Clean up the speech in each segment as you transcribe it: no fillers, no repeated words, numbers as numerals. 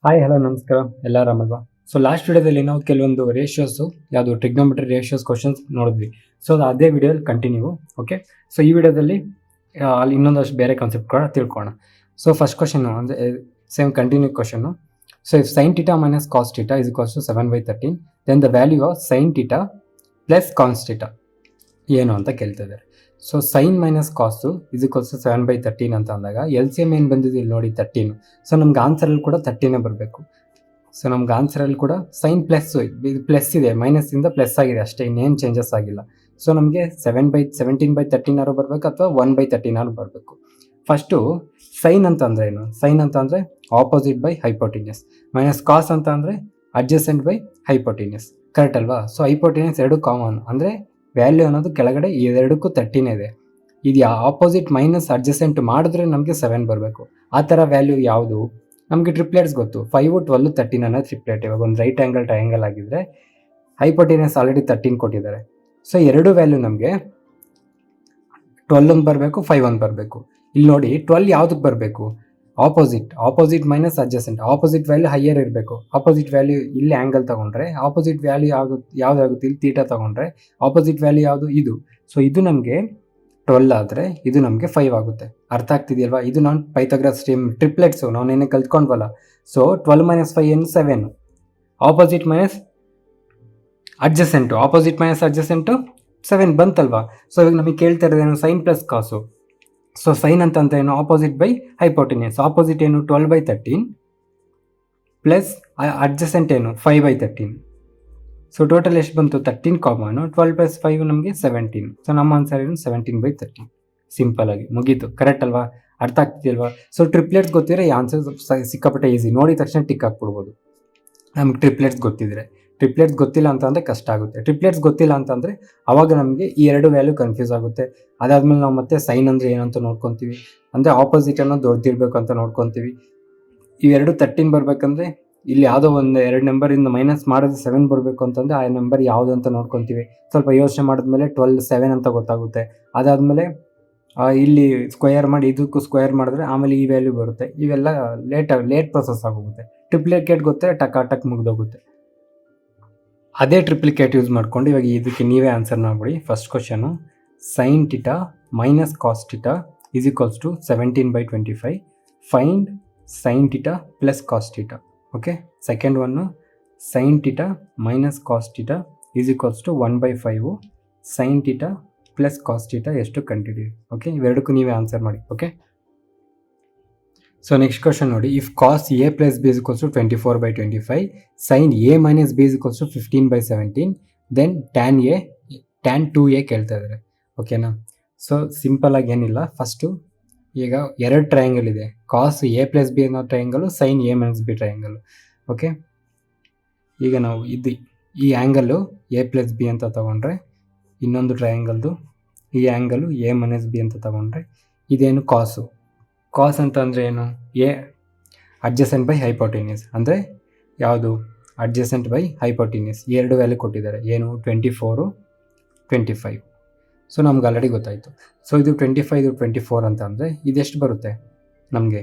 Hi hello ನಮಸ್ಕಾರ, ಎಲ್ಲ ಆರಾಮಲ್ವಾ? So last ವಿಡಿಯೋದಲ್ಲಿ ನಾವು ಕೆಲವೊಂದು ರೇಷಿಯೋಸು ಯಾವುದು ಟ್ರಿಗ್ನೋಮೆಟ್ರಿ ರೇಷಿಯೋಸ್ ಕ್ವಶನ್ಸ್ ನೋಡಿದ್ವಿ. ಸೊ ಅದೇ ವಿಡಿಯೋಲಿ ಕಂಟಿನ್ಯೂ. ಓಕೆ, ಸೊ ಈ ವಿಡಿಯೋದಲ್ಲಿ ಅಲ್ಲಿ ಇನ್ನೊಂದಷ್ಟು ಬೇರೆ ಕಾನ್ಸೆಪ್ಟ್ ಕೂಡ ತಿಳ್ಕೊಳ್ಳೋಣ. ಸೊ ಫಸ್ಟ್ ಕ್ವಶನ್ ಅಂದರೆ same continue question. So if sine theta minus cos theta is equals to 7/13 then the value of sine theta plus cos theta ಏನು ಅಂತ ಕೇಳ್ತಾ ಇದ್ದಾರೆ. So sine minus cos is equals to 7/13 ಅಂತ ಅಂದಾಗ L C M ಏನು ಬಂದಿದೆ ಇಲ್ಲಿ ನೋಡಿ 13. ಸೊ ನಮ್ಗೆ ಆನ್ಸರಲ್ಲಿ ಕೂಡ 13 ಬರಬೇಕು. ಸೊ ನಮ್ಗೆ ಆನ್ಸರಲ್ಲಿ ಕೂಡ ಸೈನ್ ಪ್ಲಸ್ ಇದು ಪ್ಲಸ್ ಇದೆ, ಮೈನಸ್ಸಿಂದ ಪ್ಲಸ್ ಆಗಿದೆ ಅಷ್ಟೇ, ಇನ್ನೇನು ಚೇಂಜಸ್ ಆಗಿಲ್ಲ. ಸೊ ನಮಗೆ 17/13 ಬರಬೇಕು ಅಥವಾ 1/13 ಬರಬೇಕು. ಫಸ್ಟು ಸೈನ್ ಅಂತ ಅಂದರೆ ಏನು? ಸೈನ್ ಅಂತ ಅಂದರೆ opposite by hypotenuse, minus cos ಅಂತ ಅಂದರೆ ಅಡ್ಜಸೆಂಟ್ ಬೈ ಹೈಪೋಟಿನಿಯಸ್. ಕರೆಕ್ಟ್ ಅಲ್ವಾ? ಸೊ ಹೈಪೋಟಿನಿಯಸ್ ಎರಡು ಕಾಮನ್, ಅಂದರೆ ವ್ಯಾಲ್ಯೂ ಅನ್ನೋದು ಕೆಳಗಡೆ ಎರಡಕ್ಕೂ 13 ಇದೆ. ಇದು ಆಪೋಸಿಟ್ ಮೈನಸ್ ಅಡ್ಜಸೆಂಟ್ ಮಾಡಿದ್ರೆ ನಮಗೆ 7 ಬರಬೇಕು. ಆ ಥರ ವ್ಯಾಲ್ಯೂ ಯಾವುದು? ನಮಗೆ ಟ್ರಿಪ್ಲೆಟ್ಸ್ ಗೊತ್ತು, 5, 12, 13 ಅನ್ನೋ ಟ್ರಿಪ್ಲೆಟ್. ಇವಾಗ ಒಂದು ರೈಟ್ ಆ್ಯಂಗಲ್ ಟ್ರಯಾಂಗಲ್ ಆಗಿದ್ದರೆ ಹೈಪೋಟಿನಿಯಸ್ ಆಲ್ರೆಡಿ 13 ಕೊಟ್ಟಿದ್ದಾರೆ. ಸೊ ಎರಡು ವ್ಯಾಲ್ಯೂ ನಮಗೆ 12 ಒಂದು ಬರಬೇಕು, 5 ಒಂದು ಬರಬೇಕು. ಇಲ್ಲಿ ನೋಡಿ 12 ಯಾವುದಕ್ಕೆ ಬರಬೇಕು? Opposite minus adjacent. Opposite value higher ಇರಬೇಕು. ಆಪೋಸಿಟ್ ವ್ಯಾಲ್ಯೂ ಇಲ್ಲಿ ಆ್ಯಂಗಲ್ ತೊಗೊಂಡ್ರೆ ಆಪೋಸಿಟ್ ವ್ಯಾಲ್ಯೂ ಯಾವುದಾಗುತ್ತೆ? ಇಲ್ಲಿ ತೀಟಾ ತೊಗೊಂಡ್ರೆ ಆಪೋಸಿಟ್ ವ್ಯಾಲ್ಯೂ ಯಾವುದು? ಇದು. ಸೊ ಇದು ನಮಗೆ 12 ಆದರೆ ಇದು ನಮಗೆ 5 ಆಗುತ್ತೆ. ಅರ್ಥ ಆಗ್ತಿದೆಯಲ್ವಾ? ಇದು ನಾನು ಪೈಥಾಗರಸ್ ಟ್ರಿಪ್ಲೆಟ್ಸು ನಾವು ನೆನ್ನೆ ಕಲ್ತ್ಕೊಂಡ್ವಲ್ಲ. ಸೊ 12 - 5 ಏನು? 7. ಆಪೋಸಿಟ್ ಮೈನಸ್ ಅಡ್ಜಸೆಂಟು 7 ಬಂತಲ್ವಾ? ಸೊ ಇವಾಗ ನಮಗೆ ಕೇಳ್ತಾ ಇರೋದೇನು? Sine plus cos. So sine ಅಂತ ಏನು? Opposite by hypotenuse. ಆಪೋಸಿಟ್ ಏನು? 12/13 ಪ್ಲಸ್ ಅಡ್ಜಸೆಂಟ್ ಏನು? 5/13. ಸೊ ಟೋಟಲ್ ಎಷ್ಟು ಬಂತು? 13 ಕಾಮನು. 12 + 5 ನಮಗೆ 17. ಸೊ ನಮ್ಮ ಆನ್ಸರ್ ಏನು? 17/13. ಸಿಂಪಲ್ ಆಗಿ ಮುಗೀತು. ಕರೆಕ್ಟ್ ಅಲ್ವಾ? ಅರ್ಥ ಆಗ್ತಿದೆಯಲ್ವಾ? ಸೊ ಟ್ರಿಪ್ಲೆಟ್ಸ್ ಗೊತ್ತಿದ್ರೆ ಈ ಆನ್ಸರ್ ಸಿಕ್ಕಾಪಟ್ಟೆ ಈಸಿ, ನೋಡಿದ ತಕ್ಷಣ ಟಿಕ್ ಹಾಕ್ಬಿಡ್ಬೋದು. ನಮ್ಗೆ ಟ್ರಿಪ್ಲೆಟ್ಸ್ ಗೊತ್ತಿದ್ರೆ. ಟ್ರಿಪ್ಲೆಟ್ಸ್ ಗೊತ್ತಿಲ್ಲ ಅಂತಂದರೆ ಕಷ್ಟ ಆಗುತ್ತೆ. ಟ್ರಿಪ್ಲೆಟ್ಸ್ ಗೊತ್ತಿಲ್ಲ ಅಂತಂದರೆ ಅವಾಗ ನಮಗೆ ಈ ಎರಡು ವ್ಯಾಲ್ಯೂ ಕನ್ಫ್ಯೂಸ್ ಆಗುತ್ತೆ. ಅದಾದಮೇಲೆ ನಾವು ಮತ್ತೆ ಸೈನ್ ಅಂದರೆ ಏನಂತ ನೋಡ್ಕೊತೀವಿ, ಅಂದರೆ ಆಪೋಸಿಟ್ ಅನ್ನೋ ದೊಡ್ಡದಿರಬೇಕು ಅಂತ ನೋಡ್ಕೊತೀವಿ. ಇವೆರಡು 13 ಬರಬೇಕಂದ್ರೆ ಇಲ್ಲಿ ಯಾವುದೋ ಒಂದು 2 ನಂಬರಿಂದ ಮೈನಸ್ ಮಾಡಿದ್ರೆ 7 ಬರಬೇಕು ಅಂತಂದರೆ ಆ ನಂಬರ್ ಯಾವುದು ಅಂತ ನೋಡ್ಕೊತೀವಿ. ಸ್ವಲ್ಪ ಯೋಚನೆ ಮಾಡಿದ್ಮೇಲೆ 12 7 ಅಂತ ಗೊತ್ತಾಗುತ್ತೆ. ಅದಾದಮೇಲೆ ಇಲ್ಲಿ ಸ್ಕ್ವೇರ್ ಮಾಡಿ ಇದಕ್ಕೂ ಸ್ಕ್ವೇರ್ ಮಾಡಿದ್ರೆ ಆಮೇಲೆ ಈ ವ್ಯಾಲ್ಯೂ ಬರುತ್ತೆ. ಇವೆಲ್ಲ ಲೇಟ್ ಪ್ರೊಸೆಸ್ ಆಗೋಗುತ್ತೆ. ಟ್ರಿಪ್ಲಿಕೇಟ್ ಗೊತ್ತೇ ಟಕ್ ಮುಗಿದೋಗುತ್ತೆ. ಅದೇ ಟ್ರಿಪ್ಲಿಕೇಟ್ ಯೂಸ್ ಮಾಡ್ಕೊಂಡು ಇವಾಗ ಇದಕ್ಕೆ ನೀವೇ ಆನ್ಸರ್ ಮಾಡ್ಬಿಡಿ. First question, sine theta minus cos theta is equals to 17/25. Find sine theta plus cos theta. Okay. Second one, sine theta minus cos theta is equals to 1/5. Sine theta plus cos theta ಎಷ್ಟು ಕಂಡುಹಿಡಿಯಿರಿ. Okay, ಇವೆರಡಕ್ಕೂ ನೀವೇ answer ಮಾಡಿ. Okay. So next question ನೋಡಿ, if cos A plus B is equals to 24/25, sine A minus B is equals to 15/17, then tan 2a ಕೇಳ್ತಾ ಇದ್ದಾರೆ. ಓಕೆನಾ? So simple ಆಗಿ ಏನಿಲ್ಲ. ಫಸ್ಟು ಈಗ ಎರಡು ಟ್ರಯಾಂಗಲ್ ಇದೆ, ಕಾಸ್ ಎ ಪ್ಲಸ್ ಬಿ ಅನ್ನೋ triangle, sine A minus B triangle. Okay. ಈಗ ನಾವು ಈ ಆ್ಯಂಗಲ್ಲು ಎ ಪ್ಲಸ್ ಬಿ ಅಂತ ತಗೊಂಡ್ರೆ, ಇನ್ನೊಂದು ಟ್ರಯಾಂಗಲ್ದು ಈ ಆ್ಯಂಗಲು ಎ ಮೈನಸ್ ಬಿ ಅಂತ ತಗೊಂಡ್ರೆ, ಇದೇನು ಕಾಸು. ಕಾಸ್ ಅಂತ ಅಂದರೆ ಏನು? ಎ ಅಡ್ಜಸೆಂಟ್ ಬೈ ಹೈಪೋಟಿನಿಯಸ್, ಅಂದರೆ ಯಾವುದು? Adjacent by hypotenuse. ಎರಡು ವ್ಯಾಲ್ಯೂ ಕೊಟ್ಟಿದ್ದಾರೆ, ಏನು? 24, 25. ಸೊ ನಮ್ಗೆ ಆಲ್ರೆಡಿ ಗೊತ್ತಾಯಿತು. ಸೊ ಇದು 25, ಇದು 24 ಅಂತ ಅಂದರೆ ಇದೆಷ್ಟು ಬರುತ್ತೆ ನಮಗೆ?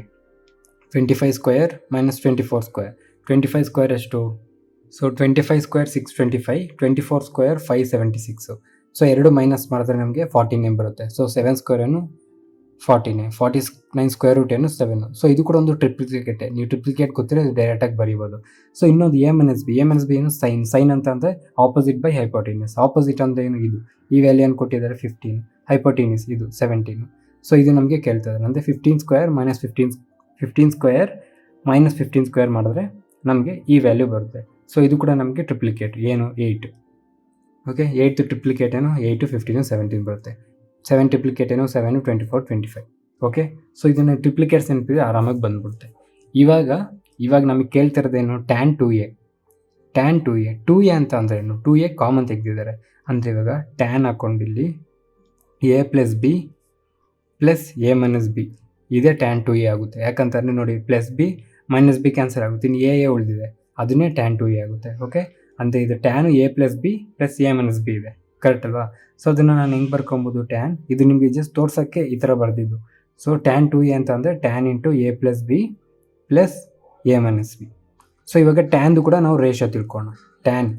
25 ಸ್ಕ್ವೇರ್ ಮೈನಸ್ 24 ಸ್ಕ್ವೇರ್. 25 ಸ್ಕ್ವೇರ್ ಎಷ್ಟು? So 25 square 625, 24 square 576. ಸೊ ಎರಡು ಮೈನಸ್ ಮಾಡಿದ್ರೆ ನಮಗೆ 49 ಬರುತ್ತೆ. ಸೊ 7 ಸ್ಕ್ವೇರ್ ಏನು? 49. 49 ಸ್ಕ್ವೇರ್ ರೂಟ್ ಏನು? 7. ಸೊ ಇದು ಕೂಡ ಒಂದು ಟ್ರಿಪ್ಲಿಕೇಟೆ. ನೀವು ಟ್ರಿಪ್ಲಿಕೇಟ್ ಗೊತ್ತಿರೋ ಇದು ಡೈರೆಕ್ಟಾಗಿ ಬರೀಬೋದು. ಸೊ ಇನ್ನೊಂದು ಎ ಮೈನಸ್ ಬಿ ಏನು? ಸೈನ್ ಅಂತ ಅಂದರೆ ಆಪೋಸಿಟ್ ಬೈ ಹೈಪೋಟಿನಿಯಸ್. ಆಪೋಸಿಟ್ ಅಂದರೆ ಏನು? ಇದು. ಈ ವ್ಯಾಲ್ಯೂ ಏನು ಕೊಟ್ಟಿದ್ದಾರೆ? 15. ಹೈಪೋಟಿನಿಯಸ್ ಇದು 17. ಸೊ ಇದು ನಮಗೆ ಕೇಳ್ತಿದ್ದಾರೆ. ಅಂದರೆ 15 square minus 15 square minus 15 square ಮಾಡಿದ್ರೆ ನಮಗೆ ಈ ವ್ಯಾಲ್ಯೂ ಬರುತ್ತೆ. ಸೊ ಇದು ಕೂಡ ನಮಗೆ ಟ್ರಿಪ್ಲಿಕೇಟ್. ಏನು? 8. ಓಕೆ. 8 ಟ್ರಿಪ್ಲಿಕೇಟ್ ಏನು? 8, 15, 17 ಬರುತ್ತೆ. 7 ಟ್ರಿಪ್ಲಿಕೇಟ್ ಏನು? 7, 24, 25. ಓಕೆ. ಸೊ ಇದನ್ನು ಟ್ರಿಪ್ಲಿಕೇಟ್ಸ್ ನೆನಪಿದ್ರೆ ಆರಾಮಾಗಿ ಬಂದ್ಬಿಡುತ್ತೆ. ಇವಾಗ ನಮಗೆ ಕೇಳ್ತಿರೋದೇನು? Tan 2a. 2a ಅಂತ ಅಂದರೆ ಏನು? 2a ಕಾಮನ್ ತೆಗೆದಿದ್ದಾರೆ. ಅಂದರೆ ಇವಾಗ ಟ್ಯಾನ್ ಹಾಕ್ಕೊಂಡು ಇಲ್ಲಿ A plus B plus A minus B, ಇದೇ ಟ್ಯಾನ್ 2a ಆಗುತ್ತೆ. ಯಾಕಂತಂದರೆ ನೋಡಿ, plus B minus B cancel ಆಗುತ್ತೆ, ಇನ್ನು ಎ ಉಳಿದಿದೆ, ಅದನ್ನೇ ಟ್ಯಾನ್ 2a ಆಗುತ್ತೆ. ಓಕೆ. ಅಂದರೆ ಇದು tan A plus B plus A minus B ಇದೆ. ಕರೆಕ್ಟ್ ಅಲ್ವಾ? ಸೊ ಅದನ್ನು ನಾನು ಹೆಂಗೆ ಬರ್ಕೊಬೋದು? ಟ್ಯಾನ್, ಇದು ನಿಮಗೆ ಜಸ್ಟ್ ತೋರ್ಸೋಕ್ಕೆ ಈ ಥರ ಬರೆದಿದ್ದು. ಸೊ ಟ್ಯಾನ್ 2a ಅಂತ ಅಂದರೆ tan into A plus B plus A minus B. So ಇವಾಗ ಟ್ಯಾನ್ದು ಕೂಡ ನಾವು ರೇಷಿಯೋ ತಿಳ್ಕೊಳ್ಳೋಣ. ಟ್ಯಾನ್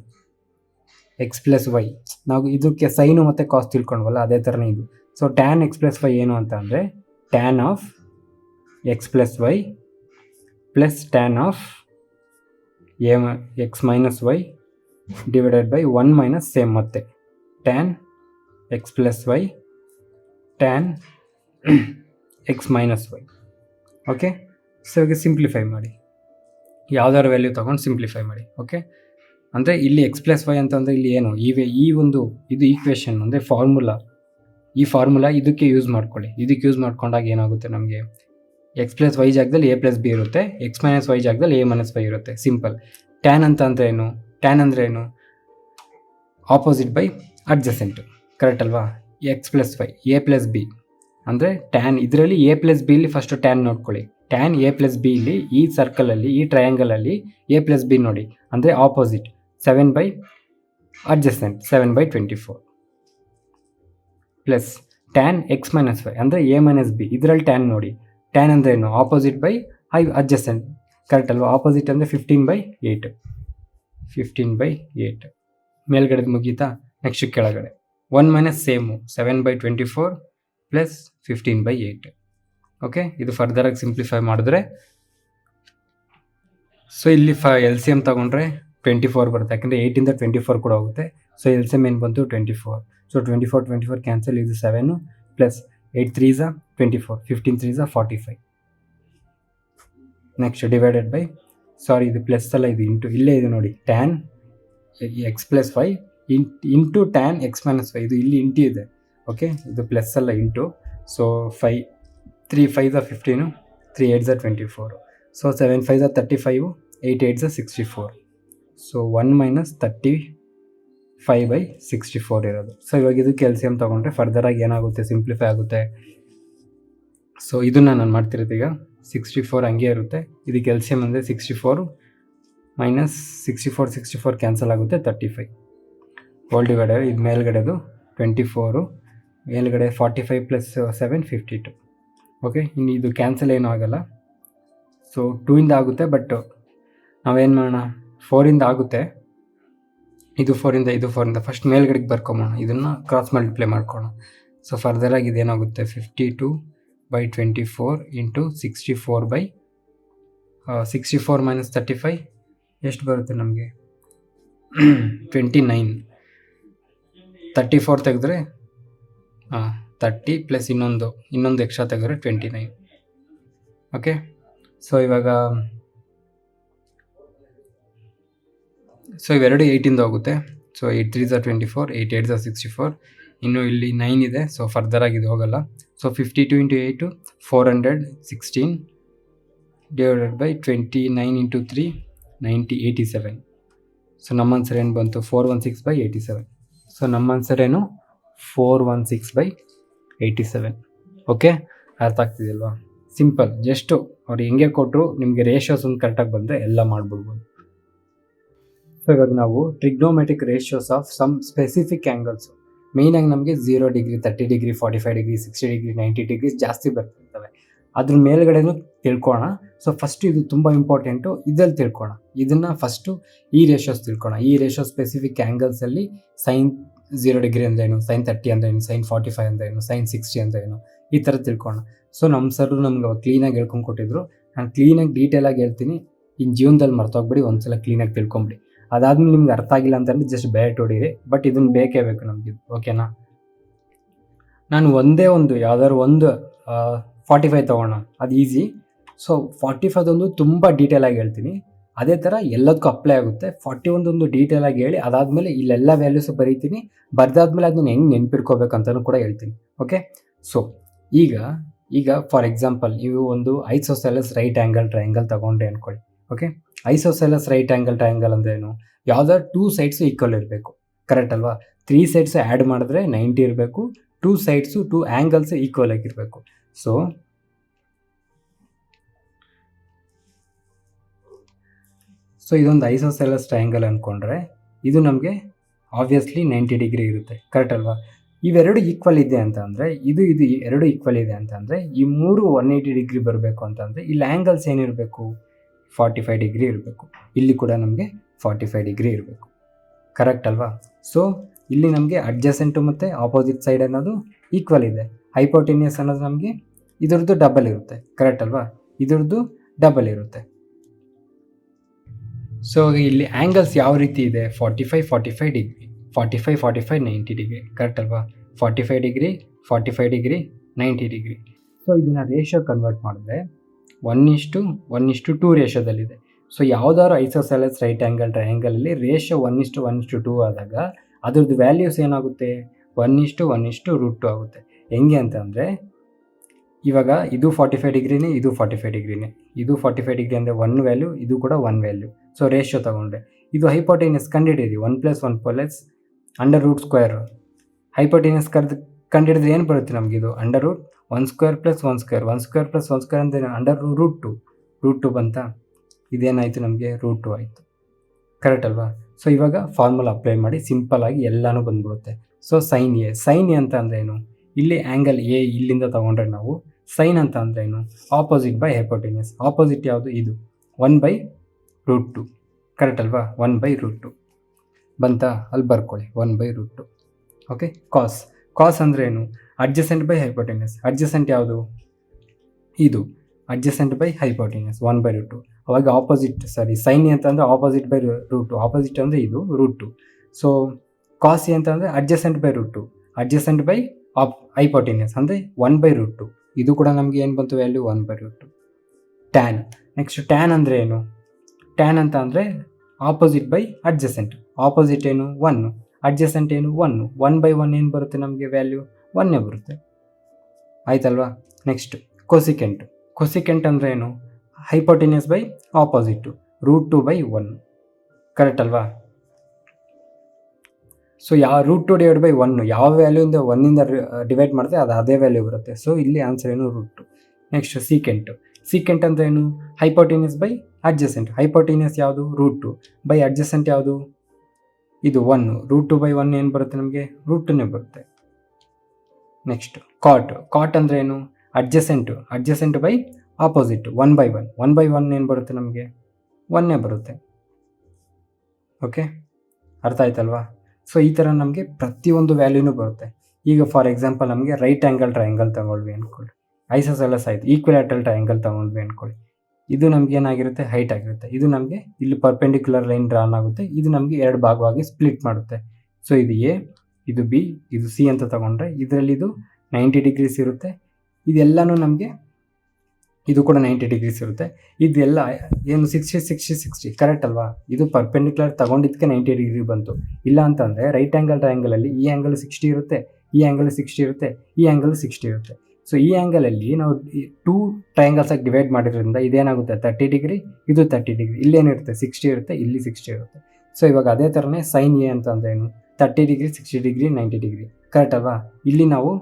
ಎಕ್ಸ್ ಪ್ಲಸ್ ವೈ, ನಾವು ಇದಕ್ಕೆ ಸೈನು ಮತ್ತು ಕಾಸ್ ತಿಳ್ಕೊಂಡ್ವಲ್ಲ ಅದೇ ಥರನೇ ಇದು. So tan X plus Y ಏನು ಅಂತ ಅಂದರೆ tan of X plus Y plus tan of X minus Y divided by 1 minus same ಮತ್ತೆ tan X plus Y tan X minus Y. Okay, so ಇವಾಗ simplify ಮಾಡಿ, ಯಾವ್ದಾದ್ರು value ತೊಗೊಂಡು simplify ಮಾಡಿ. Okay, ಅಂದರೆ ಇಲ್ಲಿ ಎಕ್ಸ್ ಪ್ಲಸ್ ವೈ ಅಂತಂದರೆ ಇಲ್ಲಿ ಏನು ಈ ಒಂದು ಇದು ಈಕ್ವೇಷನ್ ಅಂದರೆ ಫಾರ್ಮುಲಾ, ಈ ಫಾರ್ಮುಲಾ ಇದಕ್ಕೆ ಯೂಸ್ ಮಾಡ್ಕೊಳ್ಳಿ. ಇದಕ್ಕೆ ಯೂಸ್ ಮಾಡ್ಕೊಂಡಾಗ ಏನಾಗುತ್ತೆ ನಮಗೆ ಎಕ್ಸ್ ಪ್ಲಸ್ ವೈ ಜಾಗದಲ್ಲಿ ಎ ಪ್ಲಸ್ ಬಿ ಇರುತ್ತೆ, ಎಕ್ಸ್ ಮೈನಸ್ ವೈ ಜಾಗದಲ್ಲಿ ಎ ಮೈನಸ್ ವೈ ಇರುತ್ತೆ. ಸಿಂಪಲ್. ಟ್ಯಾನ್ ಅಂತ ಅಂದರೆ ಏನು? ಟ್ಯಾನ್ ಅಂದರೆ ಏನು? ಆಪೋಸಿಟ್ ಬೈ ಅಡ್ಜಸೆಂಟು, ಕರೆಕ್ಟ್ ಅಲ್ವಾ? X plus y A plus B ಅಂದರೆ ಟ್ಯಾನ್, ಇದರಲ್ಲಿ ಎ ಪ್ಲಸ್ ಬಿ ಇಲ್ಲಿ ಫಸ್ಟು ಟ್ಯಾನ್ ನೋಡ್ಕೊಳ್ಳಿ. ಟ್ಯಾನ್ ಎ ಪ್ಲಸ್ ಬಿ ಇಲ್ಲಿ ಈ ಸರ್ಕಲಲ್ಲಿ ಈ ಟ್ರಯಾಂಗಲಲ್ಲಿ ಎ ಪ್ಲಸ್ ಬಿ ನೋಡಿ, ಅಂದರೆ opposite 7 by adjacent 7/24 plus tan X minus y ಅಂದರೆ ಎ ಮೈನಸ್ ಬಿ, ಇದರಲ್ಲಿ ಟ್ಯಾನ್ ನೋಡಿ, ಟ್ಯಾನ್ ಅಂದರೆ ಏನು? ಆಪೋಸಿಟ್ ಬೈ ಅಡ್ಜಸೆಂಟ್, ಕರೆಕ್ಟ್ ಅಲ್ವಾ? ಆಪೋಸಿಟ್ ಅಂದರೆ 15/8 15/8 ಮೇಲ್ಗಡೆದು ಮುಗೀತಾ? ನೆಕ್ಸ್ಟ್ ಕೆಳಗಡೆ 1 ಮೈನಸ್ ಸೇಮು 7/24 ಪ್ಲಸ್ 15/8. ಓಕೆ, ಇದು ಫರ್ದರಾಗಿ ಸಿಂಪ್ಲಿಫೈ ಮಾಡಿದ್ರೆ ಸೊ ಇಲ್ಲಿ ಎಲ್ ಸಿ ಎಮ್ ತೊಗೊಂಡ್ರೆ 24 ಬರುತ್ತೆ, ಯಾಕಂದರೆ 8ಇಂದ 24 ಕೂಡ ಹೋಗುತ್ತೆ. ಸೊ ಎಲ್ ಸಿ ಎಮ್ ಏನು ಬಂತು? 24. ಸೊ 24 ಕ್ಯಾನ್ಸಲ್, ಇದು 7 plus 8 3s 24, 15 3s 45. Next divided by, sorry ಇದು ಪ್ಲಸ್ ಅಲ್ಲ, ಇದು ಇಂಟು, ಇಲ್ಲೇ ಇದೆ ನೋಡಿ, tan X plus Y into tan X minus Y, ಇದು ಇಲ್ಲಿ ಇಂಟು ಇದೆ. ಓಕೆ, ಇದು ಪ್ಲಸ್ ಅಲ್ಲ into. So 5 3 5s 15, 3 8s 24. So 7 5s 35, 8 8s 64. So 1 minus 35/64 ಇರೋದು. ಸೊ ಇವಾಗ ಇದು ಕ್ಯಾಲ್ಸಿಯಂ ತೊಗೊಂಡ್ರೆ ಫರ್ದರಾಗಿ ಏನಾಗುತ್ತೆ? ಸಿಂಪ್ಲಿಫೈ ಆಗುತ್ತೆ. ಸೊ ಇದನ್ನು ನಾನು ಮಾಡ್ತಿರೋದು ಈಗ 64 ಹಂಗೆ ಇರುತ್ತೆ. ಇದು ಕ್ಯಾಲ್ಸಿಯಂ ಅಂದರೆ 64 ಮೈನಸ್ 64 ಕ್ಯಾನ್ಸಲ್ ಆಗುತ್ತೆ, 35 ಹೋಲ್ ಡಿವೈಡರ್, ಇದು ಮೇಲ್ಗಡೆದು 24, ಮೇಲ್ಗಡೆ 45 ಪ್ಲಸ್ 7 52. ಓಕೆ, ಇನ್ನು ಇದು ಕ್ಯಾನ್ಸಲ್ ಏನೂ ಆಗೋಲ್ಲ. ಸೊ 2ಇಂದ ಆಗುತ್ತೆ, ಬಟ್ ನಾವೇನು ಮಾಡೋಣ, 4ಇಂದ ಆಗುತ್ತೆ. ಇದು 4ಇಂದ ಇದು 4ಇಂದ ಫಸ್ಟ್ ಮೇಲ್ಗಡೆಗೆ ಬರ್ಕೊಂಬೋಣ, ಇದನ್ನು ಕ್ರಾಸ್ ಮಲ್ಟಿಪ್ಲೈ ಮಾಡ್ಕೋಣ. ಸೊ ಫರ್ದರಾಗಿ ಇದೇನಾಗುತ್ತೆ 52/24 ಇಂಟು 64 ಮೈನಸ್ 35 ಎಷ್ಟು ಬರುತ್ತೆ ನಮಗೆ? 29. 34 ತೆಗೆದ್ರೆ 30 ಪ್ಲಸ್ ಇನ್ನೊಂದು ಎಕ್ಸ್ಟ್ರಾ ತೆಗೆದ್ರೆ 29. ಓಕೆ, ಸೊ ಇವಾಗ ಇವೆರಡು 8ಇಂದ ಹೋಗುತ್ತೆ. ಸೊ 8 3s 24, 8 8s 64, ಇನ್ನು ಇಲ್ಲಿ 9 ಇದೆ. ಸೊ ಫರ್ದರಾಗಿ ಇದು ಹೋಗಲ್ಲ. So 52 into 8 416 divided by 29 into 3 90 87. So ನಮ್ಮ ಆನ್ಸರ್ ಏನು ಬಂತು? 416/87. ಸೊ ನಮ್ಮ ಆನ್ಸರ್ ಏನು? 416/87. ಓಕೆ, ಅರ್ಥ ಆಗ್ತಿದೆಯಲ್ವಾ? ಸಿಂಪಲ್, ಜಸ್ಟು ಅವ್ರು ಹೆಂಗೆ ಕೊಟ್ಟರು ನಿಮಗೆ ರೇಷಿಯೋಸ್ ಒಂದು ಕರೆಕ್ಟಾಗಿ ಬಂದರೆ ಎಲ್ಲ ಮಾಡ್ಬಿಡ್ಬೋದು. ಸೊ ಇವಾಗ ನಾವು trigonometric ratios of some specific angles, ಮೇಯ್ನಾಗಿ ನಮಗೆ 0 degree 30 degree 45 degree 60 degree 90 degree ಜಾಸ್ತಿ ಬರ್ತಿರ್ತವೆ. ಅದ್ರ ಮೇಲ್ಗಡೆನೂ ತಿಳ್ಕೊಳ್ಳೋಣ. ಸೊ ಫಸ್ಟು ಇದು ತುಂಬ ಇಂಪಾರ್ಟೆಂಟು, ಇದಲ್ಲಿ ತಿಳ್ಕೊಳ್ಳೋಣ. ಇದನ್ನು ಫಸ್ಟು ಈ ರೇಷಿಯೋಸ್ ತಿಳ್ಕೊಳ್ಳೋಣ. ಈ ರೇಷಿಯೋ ಸ್ಪೆಸಿಫಿಕ್ ಆ್ಯಂಗಲ್ಸಲ್ಲಿ ಸೈನ್ 0 ಡಿಗ್ರಿ ಅಂದ್ರೇನು, ಸೈನ್ 30 ಅಂದ್ರೇನು, ಸೈನ್ 45 ಅಂದ್ರೇನು, ಸೈನ್ 60 ಅಂದ್ರೇನು, ಈ ಥರ ತಿಳ್ಕೊಳ್ಳೋಣ. ಸೊ ನಮ್ಮ ಸರ್ ನಮ್ಗೆ ಕ್ಲೀನಾಗಿ ಹೇಳ್ಕೊಂಡು ಕೊಟ್ಟಿದ್ರು. ನಾನು ಕ್ಲೀನಾಗಿ ಡೀಟೇಲಾಗಿ ಹೇಳ್ತೀನಿ. ಇನ್ನು ಜೀವನದಲ್ಲಿ ಮರ್ತೋಗ್ಬಿಡಿ, ಒಂದ್ಸಲ ಕ್ಲೀನಾಗಿ ತಿಳ್ಕೊಂಬಿಡಿ. ಅದಾದ್ಮೇಲೆ ನಿಮ್ಗೆ ಅರ್ಥ ಆಗಿಲ್ಲ ಅಂತಂದರೆ ಜಸ್ಟ್ ಬೇಟ್ ಹೊಡೀರಿ, ಬಟ್ ಇದನ್ನು ಬೇಕೇ ಬೇಕು ನಮಗೆ. ಓಕೆನಾ? ನಾನು ಒಂದೇ ಒಂದು ಯಾವ್ದಾದ್ರು ಒಂದು 45 ತೊಗೋಣ, ಅದು ಈಸಿ. ಸೊ 45 ಒಂದು ತುಂಬ ಡೀಟೇಲಾಗಿ ಹೇಳ್ತೀನಿ. ಅದೇ ಥರ ಎಲ್ಲದಕ್ಕೂ ಅಪ್ಲೈ ಆಗುತ್ತೆ. 41 ಒಂದು ಡೀಟೇಲಾಗಿ ಹೇಳಿ, ಅದಾದಮೇಲೆ ಇಲ್ಲೆಲ್ಲ ವ್ಯಾಲ್ಯೂಸು ಬರೀತೀನಿ. ಬರೆದಾದ್ಮೇಲೆ ಅದನ್ನ ಹೆಂಗೆ ನೆನ್ಪಿಟ್ಕೋಬೇಕಂತಲೂ ಕೂಡ ಹೇಳ್ತೀನಿ. ಓಕೆ, ಸೊ ಈಗ ಫಾರ್ ಎಕ್ಸಾಂಪಲ್ ನೀವು ಒಂದು ಐಸೋಸೆಲಸ್ ರೈಟ್ ಆ್ಯಂಗಲ್ ಟ್ರಯಾಂಗಲ್ ತೊಗೊಂಡ್ರೆ ಅಂದ್ಕೊಳ್ಳಿ. Okay, isosceles right angle triangle ಅಂದರೆ ಏನು? ಯಾವ್ದಾದ್ರು 2 ಸೈಡ್ಸು ಈಕ್ವಲ್ ಇರಬೇಕು, ಕರೆಕ್ಟ್ ಅಲ್ವಾ? 3 ಸೈಡ್ಸು ಆ್ಯಡ್ ಮಾಡಿದ್ರೆ 90 ಇರಬೇಕು. 2 ಸೈಡ್ಸು 2 ಆ್ಯಂಗಲ್ಸು ಈಕ್ವಲ್ ಆಗಿರಬೇಕು. ಸೊ ಇದೊಂದು ಐಸೋಸೆಲಸ್ ಟ್ರಯಾಂಗಲ್ ಅಂದ್ಕೊಂಡ್ರೆ ಇದು ನಮಗೆ ಆಬ್ವಿಯಸ್ಲಿ 90 ಡಿಗ್ರಿ ಇರುತ್ತೆ, ಕರೆಕ್ಟ್ ಅಲ್ವಾ? ಇವೆರಡು ಈಕ್ವಲ್ ಇದೆ ಅಂತ ಅಂದರೆ ಇದು ಎರಡು ಈಕ್ವಲ್ ಇದೆ ಅಂತ ಅಂದರೆ ಈ 3 180 ಡಿಗ್ರಿ ಬರಬೇಕು ಅಂತಂದರೆ ಇಲ್ಲಿ ಆ್ಯಂಗಲ್ಸ್ ಏನಿರಬೇಕು? 45 ಡಿಗ್ರಿ ಇರಬೇಕು. ಇಲ್ಲಿ ಕೂಡ ನಮಗೆ 45 ಡಿಗ್ರಿ ಇರಬೇಕು. ಕರೆಕ್ಟ್ ಅಲ್ವಾ? ಸೊ ಇಲ್ಲಿ ನಮಗೆ ಅಡ್ಜಸೆಂಟು ಮತ್ತು ಆಪೋಸಿಟ್ ಸೈಡ್ ಅನ್ನೋದು ಈಕ್ವಲ್ ಇದೆ. ಹೈಪೋಟೆನ್ಯೂಸ್ ಅನ್ನೋದು ನಮಗೆ ಇದ್ರದ್ದು ಡಬಲ್ ಇರುತ್ತೆ. ಕರೆಕ್ಟ್ ಅಲ್ವಾ? ಇದ್ರದ್ದು ಡಬಲ್ ಇರುತ್ತೆ. ಸೊ ಇಲ್ಲಿ ಆ್ಯಂಗಲ್ಸ್ ಯಾವ ರೀತಿ ಇದೆ? 45 ಡಿಗ್ರಿ, 45 90 ಡಿಗ್ರಿ. ಕರೆಕ್ಟ್ ಅಲ್ವಾ? 45 ಡಿಗ್ರಿ, 45 ಡಿಗ್ರಿ, 90 ಡಿಗ್ರಿ. ಸೊ ಇದನ್ನು ರೇಷಿಯೋ ಕನ್ವರ್ಟ್ ಮಾಡಿದ್ರೆ 1:2 ರೇಷಿಯೋದಲ್ಲಿದೆ. ಸೊ ಯಾವುದಾದ್ರು ಐಸೋಸೆಲೆಸ್ ರೈಟ್ ಆ್ಯಂಗಲ್ ಟ್ರಯಾಂಗಲಲ್ಲಿ ರೇಷಿಯೋ 1:1:2 ಆದಾಗ ಅದ್ರದ್ದು ವ್ಯಾಲ್ಯೂಸ್ ಏನಾಗುತ್ತೆ? 1:1:√2 ಆಗುತ್ತೆ. ಹೆಂಗೆ ಅಂತಂದರೆ ಇವಾಗ ಇದು 45 ಡಿಗ್ರಿನೇ, ಇದು 45 ಡಿಗ್ರಿನೇ. ಇದು 45 ಡಿಗ್ರಿ ಅಂದರೆ 1 ವ್ಯಾಲ್ಯೂ, ಇದು ಕೂಡ 1 ವ್ಯಾಲ್ಯೂ. ಸೊ ರೇಷಿಯೋ ತೊಗೊಂಡ್ರೆ ಇದು ಹೈಪೋಟೆನ್ಯೂಸ್ ಕಂಡುಹಿಡಿಯಿರಿ. 1+1+√². ಹೈಪೋಟೆನ್ಯೂಸ್ ಕಂಡುಹಿಡಿದ್ರೆ ಏನು ಬರುತ್ತೆ ನಮಗೆ? ಇದು √1² ಅಂದರೆ √2 ಬಂತಾ? ಇದೇನಾಯಿತು ನಮಗೆ? √2 ಆಯಿತು. ಕರೆಕ್ಟ್ ಅಲ್ವಾ? ಸೊ ಇವಾಗ ಫಾರ್ಮುಲಾ ಅಪ್ಲೈ ಮಾಡಿ ಸಿಂಪಲ್ ಆಗಿ ಎಲ್ಲನೂ ಬಂದ್ಬಿಡುತ್ತೆ. ಸೊ ಸೈನ್ ಎ ಅಂತ ಅಂದರೆ ಏನು? ಇಲ್ಲಿ ಆ್ಯಂಗಲ್ ಎ ಇಲ್ಲಿಂದ ತೊಗೊಂಡ್ರೆ ನಾವು ಸೈನ್ ಅಂತ ಅಂದರೆ ಏನು? Opposite by hypotenuse. ಆಪೋಸಿಟ್ ಯಾವುದು? ಇದು 1/√2. ಕರೆಕ್ಟ್ ಅಲ್ವಾ? 1/√2 ಬಂತಾ? ಅಲ್ಲಿ ಬರ್ಕೊಳ್ಳಿ 1/√2. ಓಕೆ. ಕಾಸ್ ಅಂದರೆ ಏನು? Adjacent by hypotenuse. ಅಡ್ಜಸೆಂಟ್ ಯಾವುದು? ಇದು ಅಡ್ಜಸೆಂಟ್ ಬೈ ಹೈಪೋಟೆನ್ಯೂಸ್ 1/√2. ಅವಾಗ ಸೈನ್ ಎ ಅಂತಂದರೆ ಆಪೋಸಿಟ್ ಬೈ √2. ಆಪೋಸಿಟ್ ಅಂದರೆ ಇದು √2. ಸೊ ಕಾಸ್ ಎ ಅಂತಂದರೆ adjacent by √2, adjacent by hypotenuse ಅಂದರೆ 1/√2. ಇದು ಕೂಡ ನಮಗೆ ಏನು ಬಂತು ವ್ಯಾಲ್ಯೂ? 1/√2. ಟ್ಯಾನ್. ನೆಕ್ಸ್ಟ್ ಟ್ಯಾನ್ ಅಂದರೆ ಏನು? ಟ್ಯಾನ್ ಅಂತ ಅಂದರೆ ಆಪೋಸಿಟ್ ಬೈ ಅಡ್ಜಸೆಂಟ್. ಆಪೋಸಿಟ್ ಏನು? 1, ಅಡ್ಜಸೆಂಟ್ ಏನು? 1. 1/1 ಏನು ಬರುತ್ತೆ ನಮಗೆ ವ್ಯಾಲ್ಯೂ? 1 ಬರುತ್ತೆ. ಆಯ್ತಲ್ವಾ? ನೆಕ್ಸ್ಟ್ ಕೊಸಿಕೆಂಟ್ ಅಂದರೆ ಏನು? Hypotenuse by opposite, √2/1. ಕರೆಕ್ಟ್ ಅಲ್ವಾ? ಸೊ √2/1 ಯಾವ ವ್ಯಾಲ್ಯೂಯಿಂದ 1ಇಂದ ಡಿವೈಡ್ ಮಾಡಿದ್ರೆ ಅದು ಅದೇ ವ್ಯಾಲ್ಯೂ ಬರುತ್ತೆ. ಸೊ ಇಲ್ಲಿ ಆನ್ಸರ್ ಏನು? √2. ನೆಕ್ಸ್ಟ್ ಸೀಕೆಂಟ್ ಅಂದರೆ ಏನು? Hypotenuse by adjacent. ಹೈಪೋಟೆನ್ಯೂಸ್ ಯಾವುದು? √2 ಬೈ ಅಡ್ಜಸೆಂಟ್ ಯಾವುದು? ಇದು 1. √2/1 ಏನು ಬರುತ್ತೆ ನಮಗೆ? √2 ಬರುತ್ತೆ. ನೆಕ್ಸ್ಟ್ ಕಾಟ್ ಅಂದರೆ ಏನು? Adjacent by opposite 1/1. 1/1 ಏನು ಬರುತ್ತೆ ನಮಗೆ? 1 ಬರುತ್ತೆ. ಓಕೆ, ಅರ್ಥ ಆಯ್ತಲ್ವಾ? ಸೊ ಈ ಥರ ನಮಗೆ ಪ್ರತಿಯೊಂದು ವ್ಯಾಲ್ಯೂನೂ ಬರುತ್ತೆ. ಈಗ ಫಾರ್ ಎಕ್ಸಾಂಪಲ್ ನಮಗೆ ರೈಟ್ ಆ್ಯಂಗಲ್ ಟ್ರಯಾಂಗಲ್ ತಗೊಳ್ವಿ ಅಂದ್ಕೊಳ್ಳಿ. ಐಸೋಸೆಲೆಸ್ ಆಯಿತು. ಈಕ್ವಿಲ್ಯಾಟ್ರಲ್ ಟ್ರಯಾಂಗಲ್ ತಗೊಂಡ್ವಿ ಅಂದ್ಕೊಳ್ಳಿ. ಇದು ನಮ್ಗೆ ಏನಾಗಿರುತ್ತೆ? ಹೈಟ್ ಆಗಿರುತ್ತೆ. ಇದು ನಮಗೆ ಇಲ್ಲಿ ಪರ್ಪೆಂಡಿಕ್ಯುಲರ್ ಲೈನ್ ಡ್ರಾನ್ ಆಗುತ್ತೆ. ಇದು ನಮಗೆ 2 ಭಾಗವಾಗಿ ಸ್ಪ್ಲಿಟ್ ಮಾಡುತ್ತೆ. ಸೊ ಇದು ಎ, ಇದು ಬಿ, ಇದು ಸಿ ಅಂತ ತಗೊಂಡ್ರೆ ಇದರಲ್ಲಿ ಇದು 90 ಡಿಗ್ರೀಸ್ ಇರುತ್ತೆ. ಇದೆಲ್ಲನೂ ನಮಗೆ ಇದು ಕೂಡ 90 ಡಿಗ್ರೀಸ್ ಇರುತ್ತೆ. ಇದೆಲ್ಲ ಏನು 60 ಕರೆಕ್ಟ್ ಅಲ್ವಾ? ಇದು ಪರ್ಪೆಂಡಿಕ್ಯುಲರ್ ತಗೊಂಡಿದ್ದಕ್ಕೆ 90 ಡಿಗ್ರಿ ಬಂತು. ಇಲ್ಲ ಅಂತಂದರೆ ರೈಟ್ ಆ್ಯಂಗಲ್ ಟ್ರಯಾಂಗಲಲ್ಲಿ ಈ ಆ್ಯಂಗಲ್ 60 ಇರುತ್ತೆ, ಈ ಆ್ಯಂಗಲ್ 60 ಇರುತ್ತೆ, ಈ ಆ್ಯಂಗಲ್ 60 ಇರುತ್ತೆ. ಸೊ ಈ ಆ್ಯಂಗಲಲ್ಲಿ ನಾವು 2 ಟ್ರಯಾಂಗಲ್ಸಾಗಿ ಡಿವೈಡ್ ಮಾಡಿರೋದ್ರಿಂದ ಇದೇನಾಗುತ್ತೆ? 30 ಡಿಗ್ರಿ, ಇದು 30 ಡಿಗ್ರಿ. ಇಲ್ಲೇನಿರುತ್ತೆ? 60 ಇರುತ್ತೆ, ಇಲ್ಲಿ 60 ಇರುತ್ತೆ. ಸೊ ಇವಾಗ ಅದೇ ಥರನೇ ಸೈನ್ ಎ ಅಂತ ಅಂದರೆ ಏನು? 30 ಡಿಗ್ರಿ, 60 ಡಿಗ್ರಿ, 90 ಡಿಗ್ರಿ. ಕರೆಕ್ಟ್ ಅಲ್ವಾ? ಇಲ್ಲಿ ನಾವು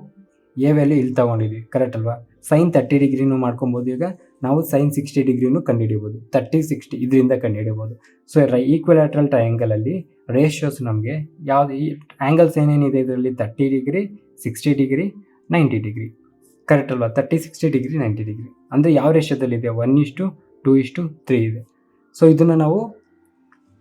ಎ ವ್ಯಾಲ್ಯೂ ಇಲ್ಲಿ ತೊಗೊಂಡಿದ್ವಿ. ಕರೆಕ್ಟ್ ಅಲ್ವಾ? ಸೈನ್ 30 ಡಿಗ್ರಿನೂ ಮಾಡ್ಕೊಬೋದು. ಈಗ ನಾವು ಸೈನ್ 60 ಡಿಗ್ರಿನೂ ಕಂಡುಹಿಡಿಬೋದು. 30, 60 ಇದರಿಂದ ಕಂಡುಹಿಡಿಬೋದು. ಸೊ ಈಕ್ವಿಲ್ಯಾಟ್ರಲ್ ಟ್ರಯಾಂಗಲಲ್ಲಿ ರೇಷಿಯೋಸ್ ನಮಗೆ ಯಾವುದು? ಈ ಆ್ಯಂಗಲ್ಸ್ ಏನೇನಿದೆ ಇದರಲ್ಲಿ? 30 ಡಿಗ್ರಿ, 60 ಡಿಗ್ರಿ, 90 ಡಿಗ್ರಿ. ಕರೆಕ್ಟ್ ಅಲ್ವಾ? 30, 60 ಡಿಗ್ರಿ, 90 ಡಿಗ್ರಿ ಅಂದರೆ ಯಾವ ರೇಷಿಯೋದಲ್ಲಿದೆ? 1:2:3 ಇದೆ. ಸೊ ಇದನ್ನು ನಾವು